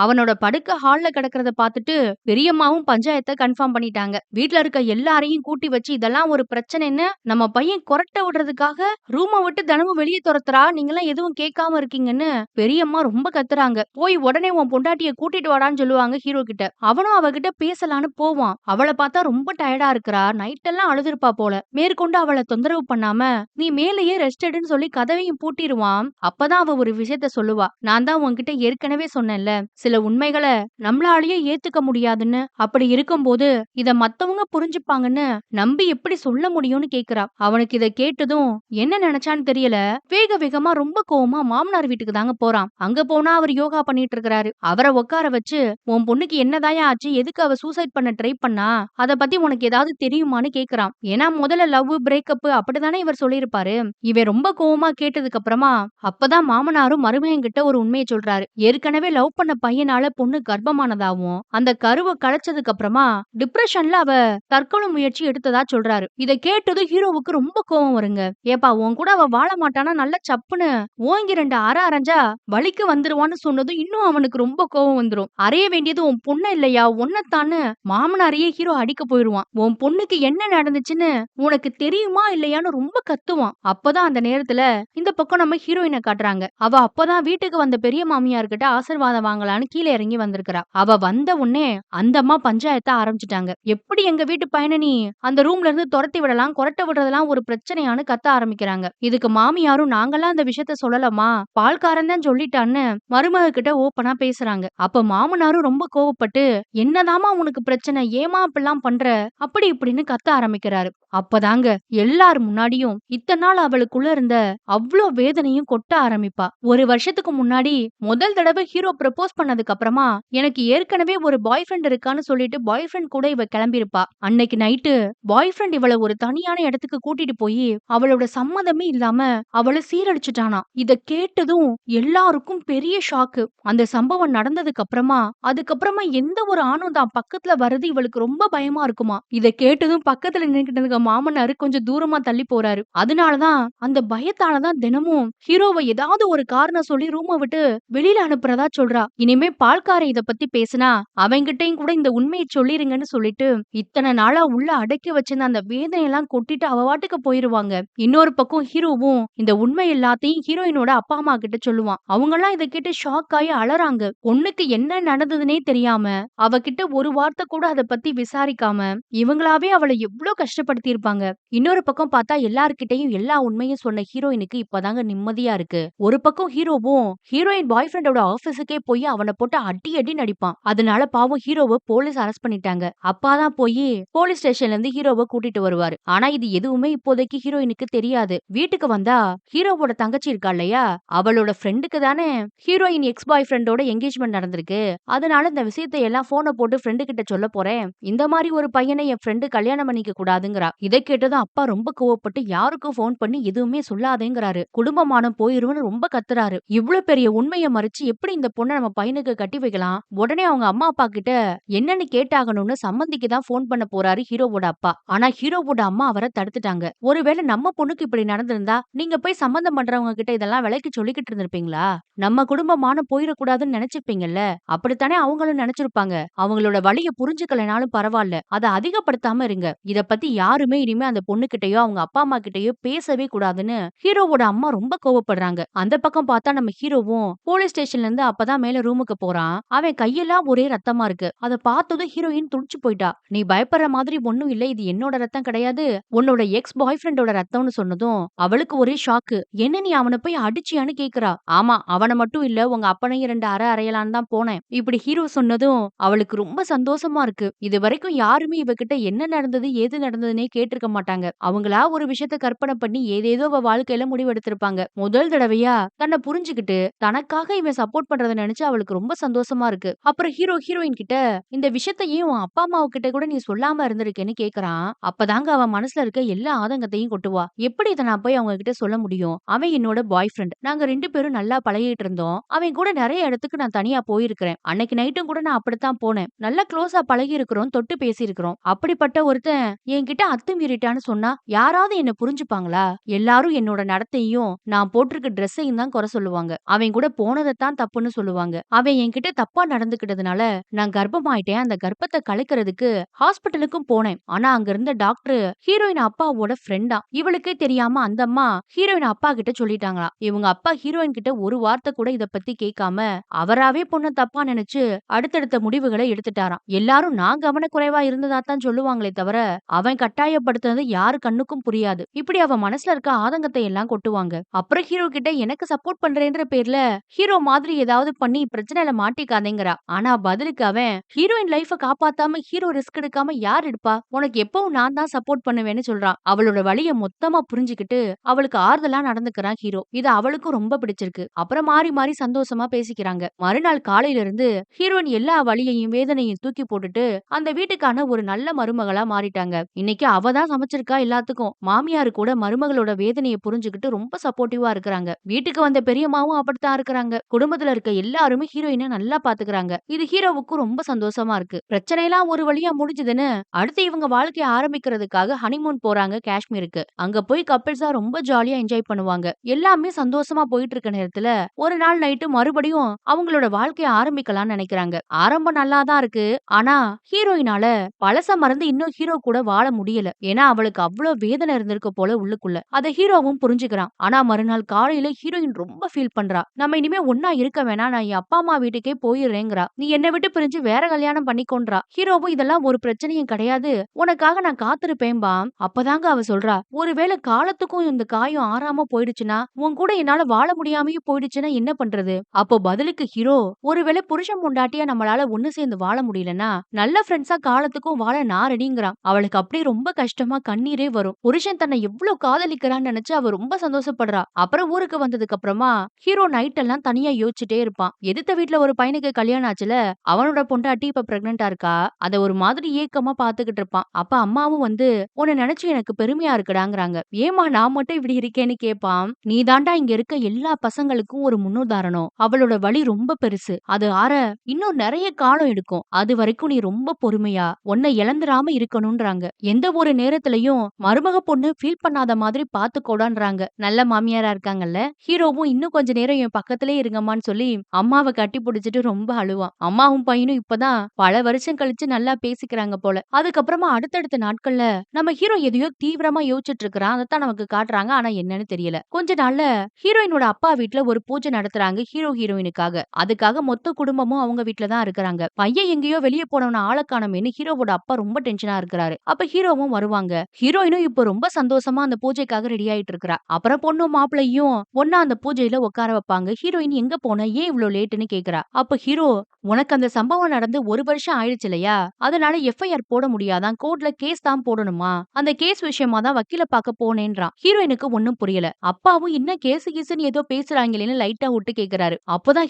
அவனோட படுக்க ஹால்ல கிடக்கிறத பார்த்துட்டு பெரியம்மாவும் பஞ்சாயத்தை கன்ஃபார்ம் பண்ணிட்டாங்க. வீட்ல இருக்க எல்லாரையும் கூட்டி வச்சு இதெல்லாம் ஒரு பிரச்சனைன்னு நம்ம பையன் கொரட்டை விடுறதுக்காக ரூமை விட்டு தினமும் வெளியே துரத்துறா, நீங்களாம் எதுவும் கேட்காம இருக்கீங்கன்னு பெரியம்மா ரொம்ப கத்துறாங்க. போய் உடனே உன் பொண்டாட்டிய கூட்டிட்டு வாடான்னு சொல்லுவாங்க ஹீரோ கிட்ட. அவனும் அவகிட்ட பேசலான்னு போவான். அவளை பார்த்தா ரொம்ப டயர்டா இருக்கிறா. நைட் எல்லாம் அழுதுருப்பா போல. மேற்கொண்டு அவளை தொந்தரவு பண்ணாம நீ மேலேயே ரெஸ்ட் எடுன்னு சொல்லி கதவையும் பூட்டிடுவான். அப்பதான் அவ ஒரு விஷயத்த சொல்லுவா. நான் தான் உன்கிட்ட ஏற்கனவே சொன்னேன்ல, சில உண்மைகளை நம்மளாலேயே ஏத்துக்க முடியாதுன்னு. அப்படி இருக்கும்போது இத மத்தவங்க புரிஞ்சுப்பாங்கன்னு நம்பி எப்படி சொல்ல முடியும்னு கேக்குறா. அவனுக்கு இத கேட்டதும் என்ன நினைச்சான்னு தெரியல. வேக வேகமா ரொம்ப கோவமா மாமனார் வீட்டுக்கு தாங்க போறான். அங்க போனா அவர் யோகா பண்ணிட்டு இருக்கிறாரு. அவர உட்கார வச்சு, "உன் பொண்ணுக்கு என்னதாய்யா ஆச்சு? எதுக்கு அவ சூசைட் பண்ண ட்ரை பண்ணா? அத பத்தி உனக்கு ஏதாவது தெரியுமான்னு?" கேக்குறான். ஏன்னா முதல்ல லவ் பிரேக்கப் அப்படிதானே இவர் சொல்லியிருப்பாரு. இவன் ரொம்ப கோவமா கேட்டதுக்கு அப்புறமா அப்பதான் மாமனாரும் மருமகன் கிட்ட ஒரு உண்மைய சொல்றாரு. ஏற்கனவே லவ் பண்ண பையனால பொண்ணு கர்ப்பமானதாவும், அந்த கருவ கலைச்சதுக்கு அப்புறமா டிப்ரஷன்ல அவ தற்கொலை முயற்சி எடுத்ததா சொல்றாரு. இத கேட்டதும் ஹீரோவுக்கு ரொம்ப கோவம் வருங்க. "ஏப்பா உன் கூட அவ வாழ மாட்டானா நல்லா சப்புன்னு ஓங்கி 2 அற அரைஞ்சா வலிக்கு வந்துருவான்னு" சொன்னதும் இன்னும் அவனுக்கு ரொம்ப கோவம் வந்துரும். அறைய வேண்டியது உன் பொண்ண இல்லையா உன்னத்தான்னு மாமனாரையே ஹீரோ அடிக்க போயிருவான். உன் பொண்ணுக்கு என்ன நடந்துச்சுன்னு உனக்கு தெரியுமா இல்லையான்னு ரொம்ப கத்துவான். அப்பதான் அந்த நேரத்துல இந்த பக்கம் நம்ம ஹீரோயின காட்டுறாங்க. அவ அப்பதான் வீட்டுக்கு வந்த பெரிய மாமியார் கிட்ட ஆசீர்வாதம் வாங்கலான்னு கீழ இறங்கி வந்திருக்கிறா. அவ வந்த உடனே அந்த அம்மா பஞ்சாயத்த ஆரம்பிச்சுட்டாங்க. எப்படி எங்க வீட்டு பையன நீ அந்த ரூம்ல இருந்து துரத்தி விடலாம், கொரட்ட விடுறதெல்லாம் ஒரு பிரச்சனையான்னு கத்த ஆரம்பிக்கிறாங்க. இதுக்கு மாமியாரும் நாங்கலாம் அந்த விஷயத்த சொல்லலாமா, பால்காரன் தான் சொல்லிட்டான்னு மருமக கிட்ட ஓப்பனா பேசுறாங்க. அப்ப மாமனாரும் ரொம்ப கோவப்பட்டு, என்னதாம்மா உனக்கு பிரச்சனை, ஏம்மா இப்படிலாம் பண்ற, அப்படி இப்படின்னு கத்த ஆரம்பிக்கிறாரு. அப்பதாங்க எல்லார் முன்னாடியும் இத்தன நாள் அவளுக்குள்ள இருந்த அவ்ளோ வேதனையும் கொட்ட ஆரம்பிப்பா. ஒரு வருஷத்துக்கு முன்னாடி முதல் தடவை ஹீரோ ப்ரப்போஸ் பண்ணதுக்கு அப்புறமா எனக்கு ஏற்கனவே ஒரு பாய் ஃப்ரெண்ட் இருக்கான்னு சொல்லிட்டு பாய் ஃப்ரெண்ட் கூட இவ கிளம்பியிருப்பா. அன்னைக்கு நைட்டு பாய் ஃப்ரெண்ட் இவள ஒரு தனியான இடத்துக்கு கூட்டிட்டு போய் அவளோட சம்மதமே இல்லாம அவள சீரழிச்சுட்டானாம். இத கேட்டதும் எல்லாருக்கும் பெரிய ஷாக்கு. அந்த சம்பவம் நடந்ததுக்கு அப்புறமா அதுக்கப்புறமா எந்த ஒரு ஆணும் தான் பக்கத்துல வர்றது இவளுக்கு ரொம்ப பயமா இருக்குமா. இத கேட்டதும் பக்கத்துல நின்னுகிட்டு இருக்க மாமனாரு கொஞ்சம் தூரமா தள்ளி போறாரு. அதனாலதான் அந்த பயத்தாலதான் தினமும் ஹீரோவை ஏதாவது ஒரு காரணம் சொல்லி ரூம விட்டு வெளியில அனுப்புறதா சொல்றா. இனிமே பால்காரன் இத பத்தி பேசினா அவங்கிட்டயும் கூட இந்த உண்மையை சொல்லிருங்கன்னு சொல்லிட்டு இத்தனை நாளா உள்ள அடக்கி வச்சிருந்த அந்த வேதனையெல்லாம் கொட்டிட்டு அவ பாட்டுக்கு போயிருவாங்க. இன்னொரு பக்கம் ஹீரோவும் இந்த உண்மை எல்லாத்தையும் ஹீரோயினோட அப்பா அம்மா கிட்ட சொல்லுவான். அவங்கெல்லாம் இத கேட்டு ஷாக் ஆகி அழறாங்க. பொண்ணுக்கு என்ன நடந்ததுன்னே தெரியாம அவகிட்ட ஒரு வார்த்தை கூட அத பத்தி விசாரிக்காம இவங்களாவே அவளை எவ்ளோ கஷ்டப்படுத்தி இருப்பாங்க. இன்னொரு பக்கம் பார்த்தா எல்லார்கிட்டயும் எல்லா உண்மையும் சொன்ன ஹீரோயினுக்கு இப்பதாங்க நிம்மதியா இருக்கு. ஒரு பக்கம் ஹீரோவும் ஹீரோயின் பாய் ஃப்ரெண்டோட ஆபீஸுக்கே போய் அவனை போட்டு அடி அடி நடிப்பான். அதனால பாவம் ஹீரோவை போலீஸ் அரெஸ்ட் பண்ணிட்டாங்க. அப்பாதான் போய் போலீஸ் ஸ்டேஷன்ல இருந்து ஹீரோவை கூட்டிட்டு வருவாரு. ஆனா இது எதுவுமே இப்போதைக்கு ஹீரோயினுக்கு தெரியாது. வீட்டுக்கு வந்தா ஹீரோவோட தங்கச்சி இருக்கா இல்லையா, அவளோட ஃப்ரெண்டுக்கு தானே ஹீரோயின் எக்ஸ் பாய் ஃப்ரெண்டோட என்கேஜ்மெண்ட் நடந்திருக்கு. அதனால இந்த விஷயத்தை எல்லாம் போனை போட்டு ஃப்ரெண்டு கிட்ட சொல்ல போறேன். இந்த மாதிரி ஒரு பையனை என் ஃப்ரெண்டு கல்யாணம் பண்ணிக்க கூடாதுங்கிறா. இதை கேட்டதும் அப்பா ரொம்ப கோவப்பட்டு யாருக்கும் போன் பண்ணி எதுவுமே சொல்லாதேங்கிறாரு. குடும்பமானம் போயிரும்னு ரொம்ப கத்துறாரு. இவ்ளோ பெரிய உண்மையை மறைச்சு எப்படி இந்த பொண்ணை நம்ம பையனுக்கு கட்டி வைக்கலாம். உடனே அவங்க அம்மா அப்பா கிட்ட என்னன்னு கேட்டாகணும்னு சம்மந்திக்கு தான் போன் பண்ண போறாரு ஹீரோவோட அப்பா. ஆனா ஹீரோவோட அம்மா அவரை தடுத்துட்டாங்க. ஒருவேளை நம்ம பொண்ணுக்கு இப்படி நடந்திருந்தா நீங்க போய் சம்மந்தம் பண்றவங்க கிட்ட இதெல்லாம் விலைக்கு சொல்லிக்கிட்டு இருந்திருப்பீங்களா? நம்ம குடும்பமானம் போயிடக்கூடாதுன்னு நினைச்சிருப்பீங்கல்ல. அப்படித்தானே அவங்களும் நினைச்சிருப்பாங்க. அவங்களோட வலிய புரிஞ்சுக்கலைனாலும் பரவாயில்ல. அத அதிகப்படுத்தாம இருங்க. இத பத்தி யாருமே இனிமே அந்த பொண்ணுகிட்டயோ அவங்க அப்பா அம்மா கிட்டயோ பேசவே கூடாதுன்னு ஹீரோவோட அம்மா ரொம்ப கோவப்படுறாங்க. அந்த பக்கம் பார்த்தா நம்ம ஹீரோவும் போலீஸ் ஸ்டேஷன்ல இருந்து அப்பதான் மேல ரூமுக்கு போறான். அவன் கையெல்லாம் ஒரே ரத்தமா இருக்கு. அத பார்த்ததும் ஹீரோயின் துடிச்சு போயிட்டா. "நீ பயப்படுற மாதிரி ஒண்ணும் இல்ல. இது என்னோட ரத்தம் கிடையாது. உன்னோட எக்ஸ் பாய் ஃப்ரெண்டோட ரத்தம்னு சொன்னதும் அவளுக்கு ஒரே ஷாக்கு. என்ன நீ அவனை போய் அடிச்சியான்னு கேக்குறா. ஆமா அவனை மட்டும் இல்ல உங்க அப்பனையும் 2 அறை அறையலான்னு தான் போனேன். இப்படி ஹீரோ சொன்னதும் அவளுக்கு ரொம்ப சந்தோஷமா இருக்கு. இது வரைக்கும் யாருமே இவகிட்ட என்ன நடந்தது ஏது நடந்ததுன்னே கேட்டிருக்க மாட்டாங்க. அவங்களா ஒரு விஷயத்த கற்பனை பண்ணி ஏதேதோ அவ வாழ்க்கையில முடிவெடுத்திருப்பாங்க. முதல் தடவையா தன்னை புரிஞ்சுகிட்டு தனக்காக இவன் சப்போர்ட் பண்றத நினைச்சு அவளுக்கு ரொம்ப சந்தோஷமா இருக்கு. அப்புறம் ஹீரோ ஹீரோயின் கிட்ட இந்த விஷயத்த ஏன் உன் அப்பா அம்மா கிட்ட கூட நீ சொல்லாம இருந்திருக்கேன்னு கேக்குறான். அப்பதாங்க அவன் மனசுல இருக்க எல்லா ஆதங்கத்தையும் கொட்டுவா. எப்படி இதை நான் போய் அவங்க கிட்ட சொல்ல முடியும்? அவன் என்னோட பாய் ஃப்ரெண்ட். நாங்க 2 பேரும் நல்லா பழகிட்டு இருந்தோம். அவன் கூட நிறைய இடத்துக்கு நான் தனியா போயிருக்கிறேன். அன்னைக்கு நைட்டும் கூட நான் அப்படித்தான் போனேன். நல்லா க்ளோஸா பழகி இருக்கிறோம், தொட்டு பேசி இருக்கிறோம். அப்படிப்பட்ட ஒருத்தன் என்கிட்ட அத்துமீறிட்டான்னு சொன்னா யாராவது என்ன புரிஞ்சுப்பாங்களா? எல்லாரும் என்னோட நடத்தையும் நான் போட்டிருக்க ட்ரெஸ்ஸையும் தான் குறை சொல்லுவாங்க. அவன் கூட போனதைத்தான் தப்புன்னு சொல்லுவாங்க. அவன் என்கிட்ட தப்பா நடந்துக்கிட்டதுனால நான் கர்ப்பமாயிட்டேன். அந்த கர்ப்பத்தை கலைக்கிறதுக்கு ஹாஸ்பிட்டலுக்கும் போனேன். ஆனா அங்க இருந்த டாக்டர் ஹீரோயின் அப்பாவோட ஃப்ரெண்டா. இவளுக்கே தெரியாம அந்த அம்மா ஹீரோயின் அப்பா கிட்ட சொல்லிட்டாங்களா. இவங்க அப்பா ஹீரோயின் கிட்ட ஒரு வார்த்தை கூட இத பத்தி கேட்காம அவராவே பொண்ண தப்பா நினைச்சு அடுத்தடுத்த முடிவுகளை எடுத்துட்டாராம். எல்லாரும் நான் கவனக்குறைவா இருந்ததா தான் சொல்லுவாங்களே தவிர அவன் கட்டாயப்படுத்துனது யாரு கண்ணுக்கும் புரியாது. இப்படி அவ மனசுல இருக்க ஆதங்கத்தை எல்லாம் கொட்டுவாங்க. அப்புறம் ஹீரோ கிட்ட எனக்கு சப்போர்ட் பண்றேன்ற பேர்ல ஹீரோ மாதிரி ஏதாவது பண்ணி பிரச்சனையில மாட்டிக்காதேங்கிறா. ஆனா பதிலுக்கு அவன் ஹீரோயின் லைஃப காப்பாத்தாம ஹீரோ ரிஸ்க் எடுக்காம யார் எடுப்பா? உனக்கு எப்பவும் நான் நான் தான் சப்போர்ட் பண்ணுவேன்னு சொல்றான். அவளோட வலிய மொத்தமா புரிஞ்சுகிட்டு அவளுக்கு ஆறுதலா நடந்துக்கிறான் ஹீரோ. இது அவளுக்கும் ரொம்ப பிடிச்சிருக்கு. அப்புறம் மாறி மாறி சந்தோஷமா பேசிக்கிறாங்க. மறுநாள் காலையில இருந்து ஹீரோயின் எல்லா வலியையும் வேதனையும் தூக்கி போட்டுட்டு அந்த வீட்டுக்கான ஒரு நல்ல மருமகளா மாறிட்டாங்க. இன்னைக்கு அவ தான் சமைச்சிருக்கா எல்லாத்துக்கும். மாமியாரு கூட மருமகளோட வேதனைய புரிஞ்சுகிட்டு ரொம்ப சப்போர்ட்டிவா இருக்கிறாங்க. வீட்டுக்கு வந்த பெரியம்மாவும் அப்படித்தான் இருக்கிறாங்க. குடும்பத்துல இருக்க எல்லாருமே ஹீரோயின நல்லா பாத்துக்கிறாங்க. இது ஹீரோவுக்கும் ரொம்ப சந்தோஷமா இருக்கு. பிரச்சனை எல்லாம் ஒரு வழியா முடிஞ்சதுன்னு அடுத்து இவங்க வாழ்க்கைய ஆரம்பிக்கிறதுக்காக ஹனிமூன் போறாங்க காஷ்மீருக்கு. அங்க போய் கப்பிள்ஸா ரொம்ப ஜாலியா என்ஜாய் பண்ணுவாங்க. எல்லாமே சந்தோஷமா போயிட்டு இருக்க நேரத்துல ஒரு நாள் நைட்டு மறுபடியும் அவங்களோட வாழ்க்கைய ஆரம்பிக்கலாம்னு நினைக்கிறாங்க. ஆரம்பம் நல்லா தான் இருக்கு. ஆனா ஹீரோயினால பழச மறந்து இன்னும் ஹீரோ கூட வாழ முடியல. ஏன்னா அவளுக்கு அவ்ளோ வேதனை இருந்திருக்கு போல உள்ளுக்குள்ள. அத ஹீரோவும் புரிஞ்சுக்கிறான். ஆனா மறுநாள் காலையில ஹீரோயின் ரொம்ப ஃபீல் பண்றா. நம்ம இனிமே ஒன்னா இருக்க வேணாம். நான் என் அப்பா அம்மா வீட்டுக்கே போயிடுறேங்கிறா. நீ என்ன விட்டு பிரிஞ்சு வேற கல்யாணம் பண்ணிக்கோன்றா. ஹீரோவும் இதெல்லாம் ஒரு பிரச்சனையும் கிடையாது. உனக்காக நான் காத்திருப்பேன்பா. அப்பதாங்க அவ சொல்றா. ஒருவேளை காலத்துக்கும் இந்த காயம் ஆறாம போயிடுச்சுன்னா, உன் கூட என்னால வாழ முடியாமயே போயிடுச்சுன்னா என்ன பண்றது? அப்போ பதிலுக்கு ஹீரோ, ஒருவேளை புருஷன் பொண்டாட்டியா நம்மளால ஒண்ணு சேர்ந்து வாழ முடியலன்னா, நல்ல ஃப்ரெண்ட்ஸா காலத்துக்கும் வாழ நான் ரெடிங்கிறான். அவளுக்கு அப்படியே ரொம்ப கஷ்டமா கண்ணீரே வரும். புருஷன் தன்னை எவ்வளவு காதலிக்கிறான்னு நினைச்சு அவ ரொம்ப சந்தோஷப்படுறா. அப்புறம் ஊருக்கு வந்ததுக்கு அப்புறமா ஹீரோ நைட் எல்லாம் தனியா யோசிச்சுட்டே இருப்பான். எதிர்த்த வீட்ல ஒரு பையனுக்கு கல்யாணம் ஆச்சுல, அவனோட பொண்டாட்டி இப்ப பிரெக்னன்ட்டா இருக்கா. அத ஒரு மாதிரி ஏக்கமா பாத்துக்கிட்டு இருப்பான். அப்ப அம்மாவும் வந்து உன்னை நினைச்சு எனக்கு பெருமையா இருக்குடாங்கறாங்க. ஏமா நான் மட்டும் இப்படி இருக்கேன்னு கேட்பான். நீ தாண்டா இங்க இருக்க எல்லா பசங்களுக்கும் ஒரு முன்னுதாரணம். அவளோட வலி ரொம்ப பெருசு. அது ஆற இன்னும் நிறைய காலம் எடுக்கும். அது வரைக்கும் நீ ரொம்ப பொறுமையா உன்னை இழந்துராம இருக்கணும்ன்றாங்க. எந்த ஒரு நேரத்திலயும் மருமக பொண்ணு ஃபீல் பண்ணாத மாதிரி பாத்துக்கோடான்றாங்க. நல்ல மாமியாரா இருக்காங்கல்ல. ஹீரோவும் இன்னும் கொஞ்ச நேரம் என் பக்கத்திலே இருங்கம்மான்னு சொல்லி அம்மாவ கட்டி பிடிச்சிட்டு ரொம்ப அழுவான். அம்மாவும் பையனும் இப்பதான் பல வருஷம் கழிச்சு நல்லா பேசிக்கிறாங்க போல. அதுக்கப்புறமா அடுத்தடுத்த நாட்கள்ல நம்ம ஹீரோ எதையோ தீவிரமா யோசிச்சுட்டு இருக்கிறான். அதத்தான் நமக்கு காட்டுறாங்க. ஆனா என்னன்னு தெரியல. கொஞ்ச நாள்ல ஹீரோயினோட அப்பா வீட்ல ஒரு பூஜை நடத்துறாங்க ஹீரோயினுக்காக. அதுக்காக மொத்த குடும்பமும் அவங்க வீட்ல தான் இருக்கிறாங்க. பையன் எங்கேயோ வெளியே போனவன ஆள காணோமேன்னு ஹீரோவோட அப்பா ரொம்ப டென்ஷனா இருக்கிறாரு. அப்ப ஹீரோவும் வருவாங்க. ஹீரோயினும் இப்ப ரொம்ப சந்தோஷமா அந்த பூஜைக்காக ரெடி ஆயிட்டு இருக்கா. அப்புறம் பொண்ணும் மாப்பிள்ளையும் ஒன்னா அந்த பூஜையில உட்கார வைப்பாங்க. ஹீரோயின் எங்க போன ஏன் இவ்ளோ லேட்டுன்னு கேக்குறா. அப்ப ஹீரோ உனக்கு அந்த சம்பவம் நடந்து 1 வருஷம் ஆயிடுச்சு இல்லையா? அதனால எஃப்ஐஆர் போட முடியாதான். கோர்ட்ல கேஸ் தான் போடணுமா? அந்த கேஸ் விஷயமா தான் வக்கீல பாக்க போனேன்றான். ஹீரோயினுக்கு ஒண்ணும் புரியல. அப்பாவும் இன்னும் கேஸ் கீஸ்னு ஏதோ பேசுறாங்களேன்னு லைட்டா விட்டு கேக்குறாரு. அப்பதான்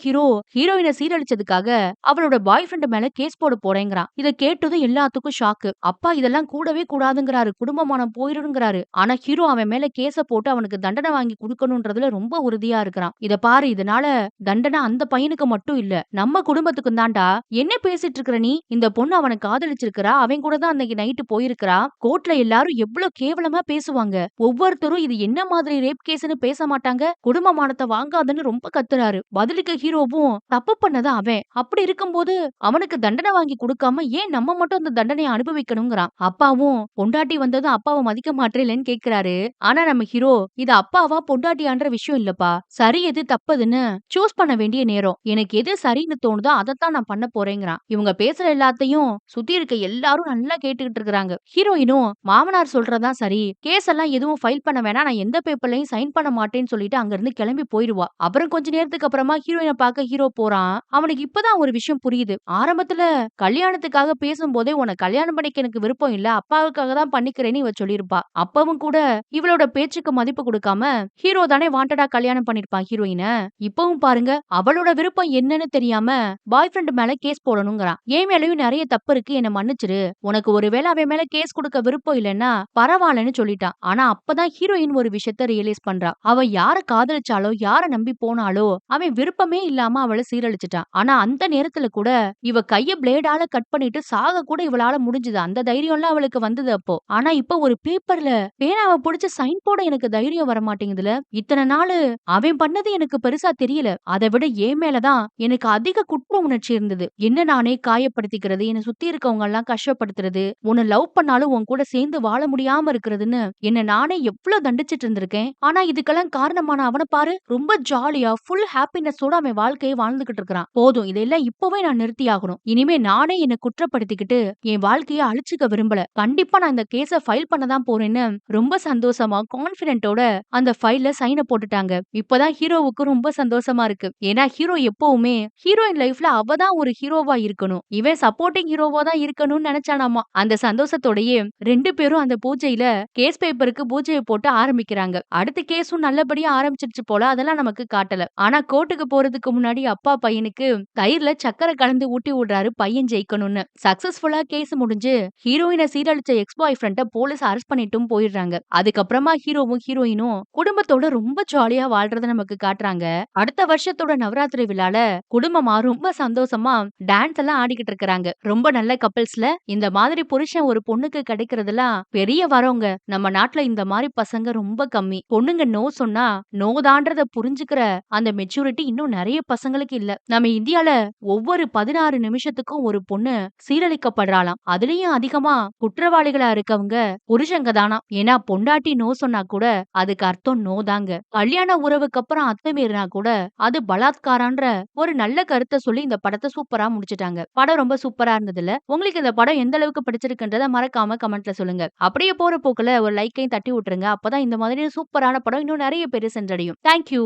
ஹீரோயினை சீரழிச்சதுக்காக அவளோட பாய் ஃப்ரெண்ட் மேல கேஸ் போட போறேங்கிறான். இத கேட்டதும் எல்லாத்துக்கும் ஷாக்கு. அப்பா இதெல்லாம் கூடவே கூடாதுங்கிறாரு. குடும்பமானம் போயிருங்கிறாரு. ஆனா ஹீரோ அவன் மேல கேஸ போட்டு அவனுக்கு தண்டனை வாங்கி குடுக்கணும்ன்றதுல ரொம்ப உறுதியா இருக்கிறான். இத பாரு இதனால தண்டனை அந்த பையனுக்கு மட்டும் இல்ல. நம்ம குடும்பத்துக்கும் தான்டா. என்ன பேசிட்டு இருக்கிற நீ? இந்த பொண்ணு அவனை காதலிச்சிருக்கிறா. அவன் கூட தான் அன்னைக்கு நைட்டு போயிருக்கிறா. கோர்ட்ல எல்லாரும் எவ்வளவு கேவலமா பேசுவாங்க. ஒவ்வொருத்தரும் இது என்ன மாதிரி ரேப் கேஸ்னு பேச மாட்டாங்க. குடும்பமானத்தை வாங்காதன்னு ரொம்ப கத்துறாரு. பதிலுக்கு ஹீரோவும் தப்பு பண்ணது அவன். அப்படி இருக்கும்போது அவனுக்கு தண்டனை வாங்கி கொடுக்காம ஏன் நம்ம மட்டும் அந்த தண்டனையை அனுபவிக்கணுங்கிறான். அப்பாவும் பொண்டாட்டி வந்ததும் அப்பாவை மதிக்க மாட்டேன்னு கேக்குறாரு. ஆனா நம்ம ஹீரோ இது அப்பாவா பொண்டாட்டியான்ற விஷயம் இல்லப்பா. சரி எது தப்புதுன்னு சூஸ் பண்ண வேண்டிய நேரம். எனக்கு எது சரின்னு தோணுதோ அதைத்தான் நான் பண்ண போறேங்கிறான். இவங்க பேசுற எல்லாத்தையும் சுத்தி இருக்க எல்லாரும் நல்லா கேட்டுக்கிட்டு இருக்காங்க. ஹீரோயினும் மாமனார் சொல்றதா சரி. கேஸ் எல்லாம் எதுவும் ஃபைல் பண்ண வேணாம். நான் எந்த பேப்பர்லயும் சைன் பண்ண மாட்டேன்னு சொல்லிட்டு அங்க இருந்து கிளம்பி போயிருவா. அப்புறம் கொஞ்ச நேரத்துக்கு அப்புறமா ஹீரோயினை பார்க்க ஹீரோ போறான். அவனுக்கு இப்பதான் ஒரு விஷயம் புரியுது. ஆரம்பத்துல கல்யாணத்துக்காக பேசும்போதே உனக்கு கல்யாணம் பண்ணிக்க எனக்கு விருப்பம் இல்ல. அப்பாவுக்காக தான் பண்ணிக்கிறேன்னு இவ சொல்லிருப்பா. அப்பவும் கூட இவளோட பேச்சுக்கு மதிப்பு கொடுக்காம ஹீரோ தானே வாண்டடா கல்யாணம் பண்ணிருப்பான் ஹீரோயின. இப்பவும் பாருங்க அவளோட விருப்பம் என்னன்னு தெரியாம பாய் ஃப்ரெண்ட் மேல கேஸ் போடணுங்கிறான். என் மேலயும் நிறைய தப்பு இருக்கு என்ன மன்னிச்சிரு. உனக்கு ஒருவேளை அவன் மேல கேஸ் கொடுக்க விருப்பம் இல்லைன்னா பரவாயில்லன்னு சொல்லிட்டான். ஆனா அப்பதான் ஹீரோயின் ஒரு விஷயத்த ரியலைஸ் பண்றா. அவ யார காதலிச்சாலோ யார நம்பி போனாலோ அவன் விருப்பமே இல்லாம அவளை சீரழிச்சிட்டான். ஆனா அந்த நேரத்துல கூட இவ கைய பிளேடால கட் பண்ணிட்டு சாக கூட இவளால முடிஞ்சது. அந்த தைரியம் எல்லாம் அவளுக்கு வந்தது அப்போ. ஆனா இப்ப ஒரு பேப்பர்ல பேனாவை புடிச்சு சைன் போட எனக்கு தைரியம் வர மாட்டேங்குதுல. இத்தனை நாளு அவன் பண்ணது எனக்கு பெருசா தெரியல. அதை விட என் மேலதான் எனக்கு அதிக குற்ற உணர்ச்சி இருந்தது. என்ன நானே காயப்படுத்திக்கிறது, என்னை சுத்தி இருக்கவங்க எல்லாம் கஷ்டப்படுத்துறது, உன்னை லவ் பண்ணாலும் உன் கூட சேர்ந்து வாழ முடியாம இருக்கிறதுன்னு என்ன நானே எவ்வளவு தண்டிச்சிட்டு இருந்திருக்கேன். ஆனா இதுக்கெல்லாம் காரணமான அவனை பாரு. ரொம்ப ஜாலியா ஃபுல் ஹாப்பினஸோட அவன் வாழ்க்கையை வாழ்ந்துகிட்டு இருக்கிறான். போதும் இதெல்லாம் இப்பவே நான் நிறுத்தி ஆகணும். இனிமே நானே என்னை குற்றப்படுத்திக்கிட்டு என் வாழ்க்கையை அழிச்சுக்க விரும்பல. கண்டிப்பா நான் இந்த கேஸ ஃபைல் பண்ணதான் போறேன்னு ரொம்ப சந்தோஷமா கான்பிடென்ட்டோட அந்த ஃபைல்ல சைன போட்டுட்டாங்க. இப்பதான் ஹீரோவுக்கு ரொம்ப சந்தோஷமா இருக்கு. ஏன்னா ஹீரோ எப்பவுமே ஹீரோயின் லைஃப்ல அவதான் ஒரு ஹீரோவா இருக்கணும். இவன் சப்போர்ட்டிங் ஹீரோவா தான் இருக்கணும்னு நினைச்சானாமா. அந்த சந்தோஷத்தோடயே முன்னாடியே 2 பேரும் அந்த பூஜையில கேஸ் பேப்பருக்கு பூஜைய போட்டு ஆரம்பிக்கிறாங்க. அடுத்த கேஸும் நல்லபடியா ஆரம்பிச்சிருச்சு போல. அதெல்லாம் நமக்கு காட்டல. ஆனா கோர்ட்டுக்கு போறதுக்கு முன்னாடி அப்பா பையனுக்கு தயிர்ல சர்க்கரை கலந்து ஊட்டி விடுறாரு பையன் ஜெயிக்கணும்னு. சக்சஸ்ஃபுல்லா கேஸ் முடிஞ்சு ஹீரோயின சீரழிச்ச எக்ஸ் பாய் ஃப்ரெண்ட போலீஸ் அரெஸ்ட் பண்ணிட்டும் போயிடுறாங்க. அதுக்கப்புறமா ஹீரோவும் ஹீரோயினும் குடும்பத்தோட ரொம்ப ஜாலியா வாழ்றத நமக்கு காட்டுறாங்க. அடுத்த வருஷத்தோட நவராத்திரி விழால குடும்பமா ரொம்ப சந்தோஷமா டான்ஸ் எல்லாம் ஆடிக்கிட்டு இருக்காங்க. ரொம்ப நல்ல கப்பிள்ஸ்ல இந்த மாதிரி புருஷன் ஒரு பொண்ணுக்கு கிடைக்கிறதெல்லாம் பெரிய வரோங்க. நம்ம நாட்டுல இந்த மாதிரி பசங்க ரொம்ப கம்மி. பொண்ணுங்க நோ சொன்னா நோ தான்றத புரிஞ்சுக்கிற அந்த மெச்சூரிட்டி இன்னும் நிறைய பசங்களுக்கு இல்ல. நம்ம இந்தியால ஒவ்வொரு 16 நிமிஷத்துக்கும் ஒரு பொண்ணு சீரழிக்கப்படுறாளாம். அதுலயும் அதிகமா குற்றவாளிகளா இருக்கவங்க புருஷங்க தானா. ஏன்னா பொண்டாட்டி நோ சொன்னா கூட அதுக்கு அர்த்தம் நோ தாங்க. கல்யாண உறவுக்கு அப்புறம் அத்துமீறினா கூட அது பலாத்காரன்ற ஒரு நல்ல கருத்தை சொல்லி இந்த படத்தை சூப்பரா முடிச்சிட்டாங்க. படம் ரொம்ப சூப்பரா இருந்ததுல உங்களுக்கு இந்த படம் எந்த அளவுக்கு பிடிச்சிருக்குன்றத மறக்காம கமெண்ட்ல சொல்லுங்க. அப்படியே போற போக்குல ஒரு லைக்கையும் தட்டி விட்டுருங்க. அப்பதான் இந்த மாதிரி சூப்பரான படம் இன்னும் நிறைய பேரு சென்றடையும். தேங்க்யூ.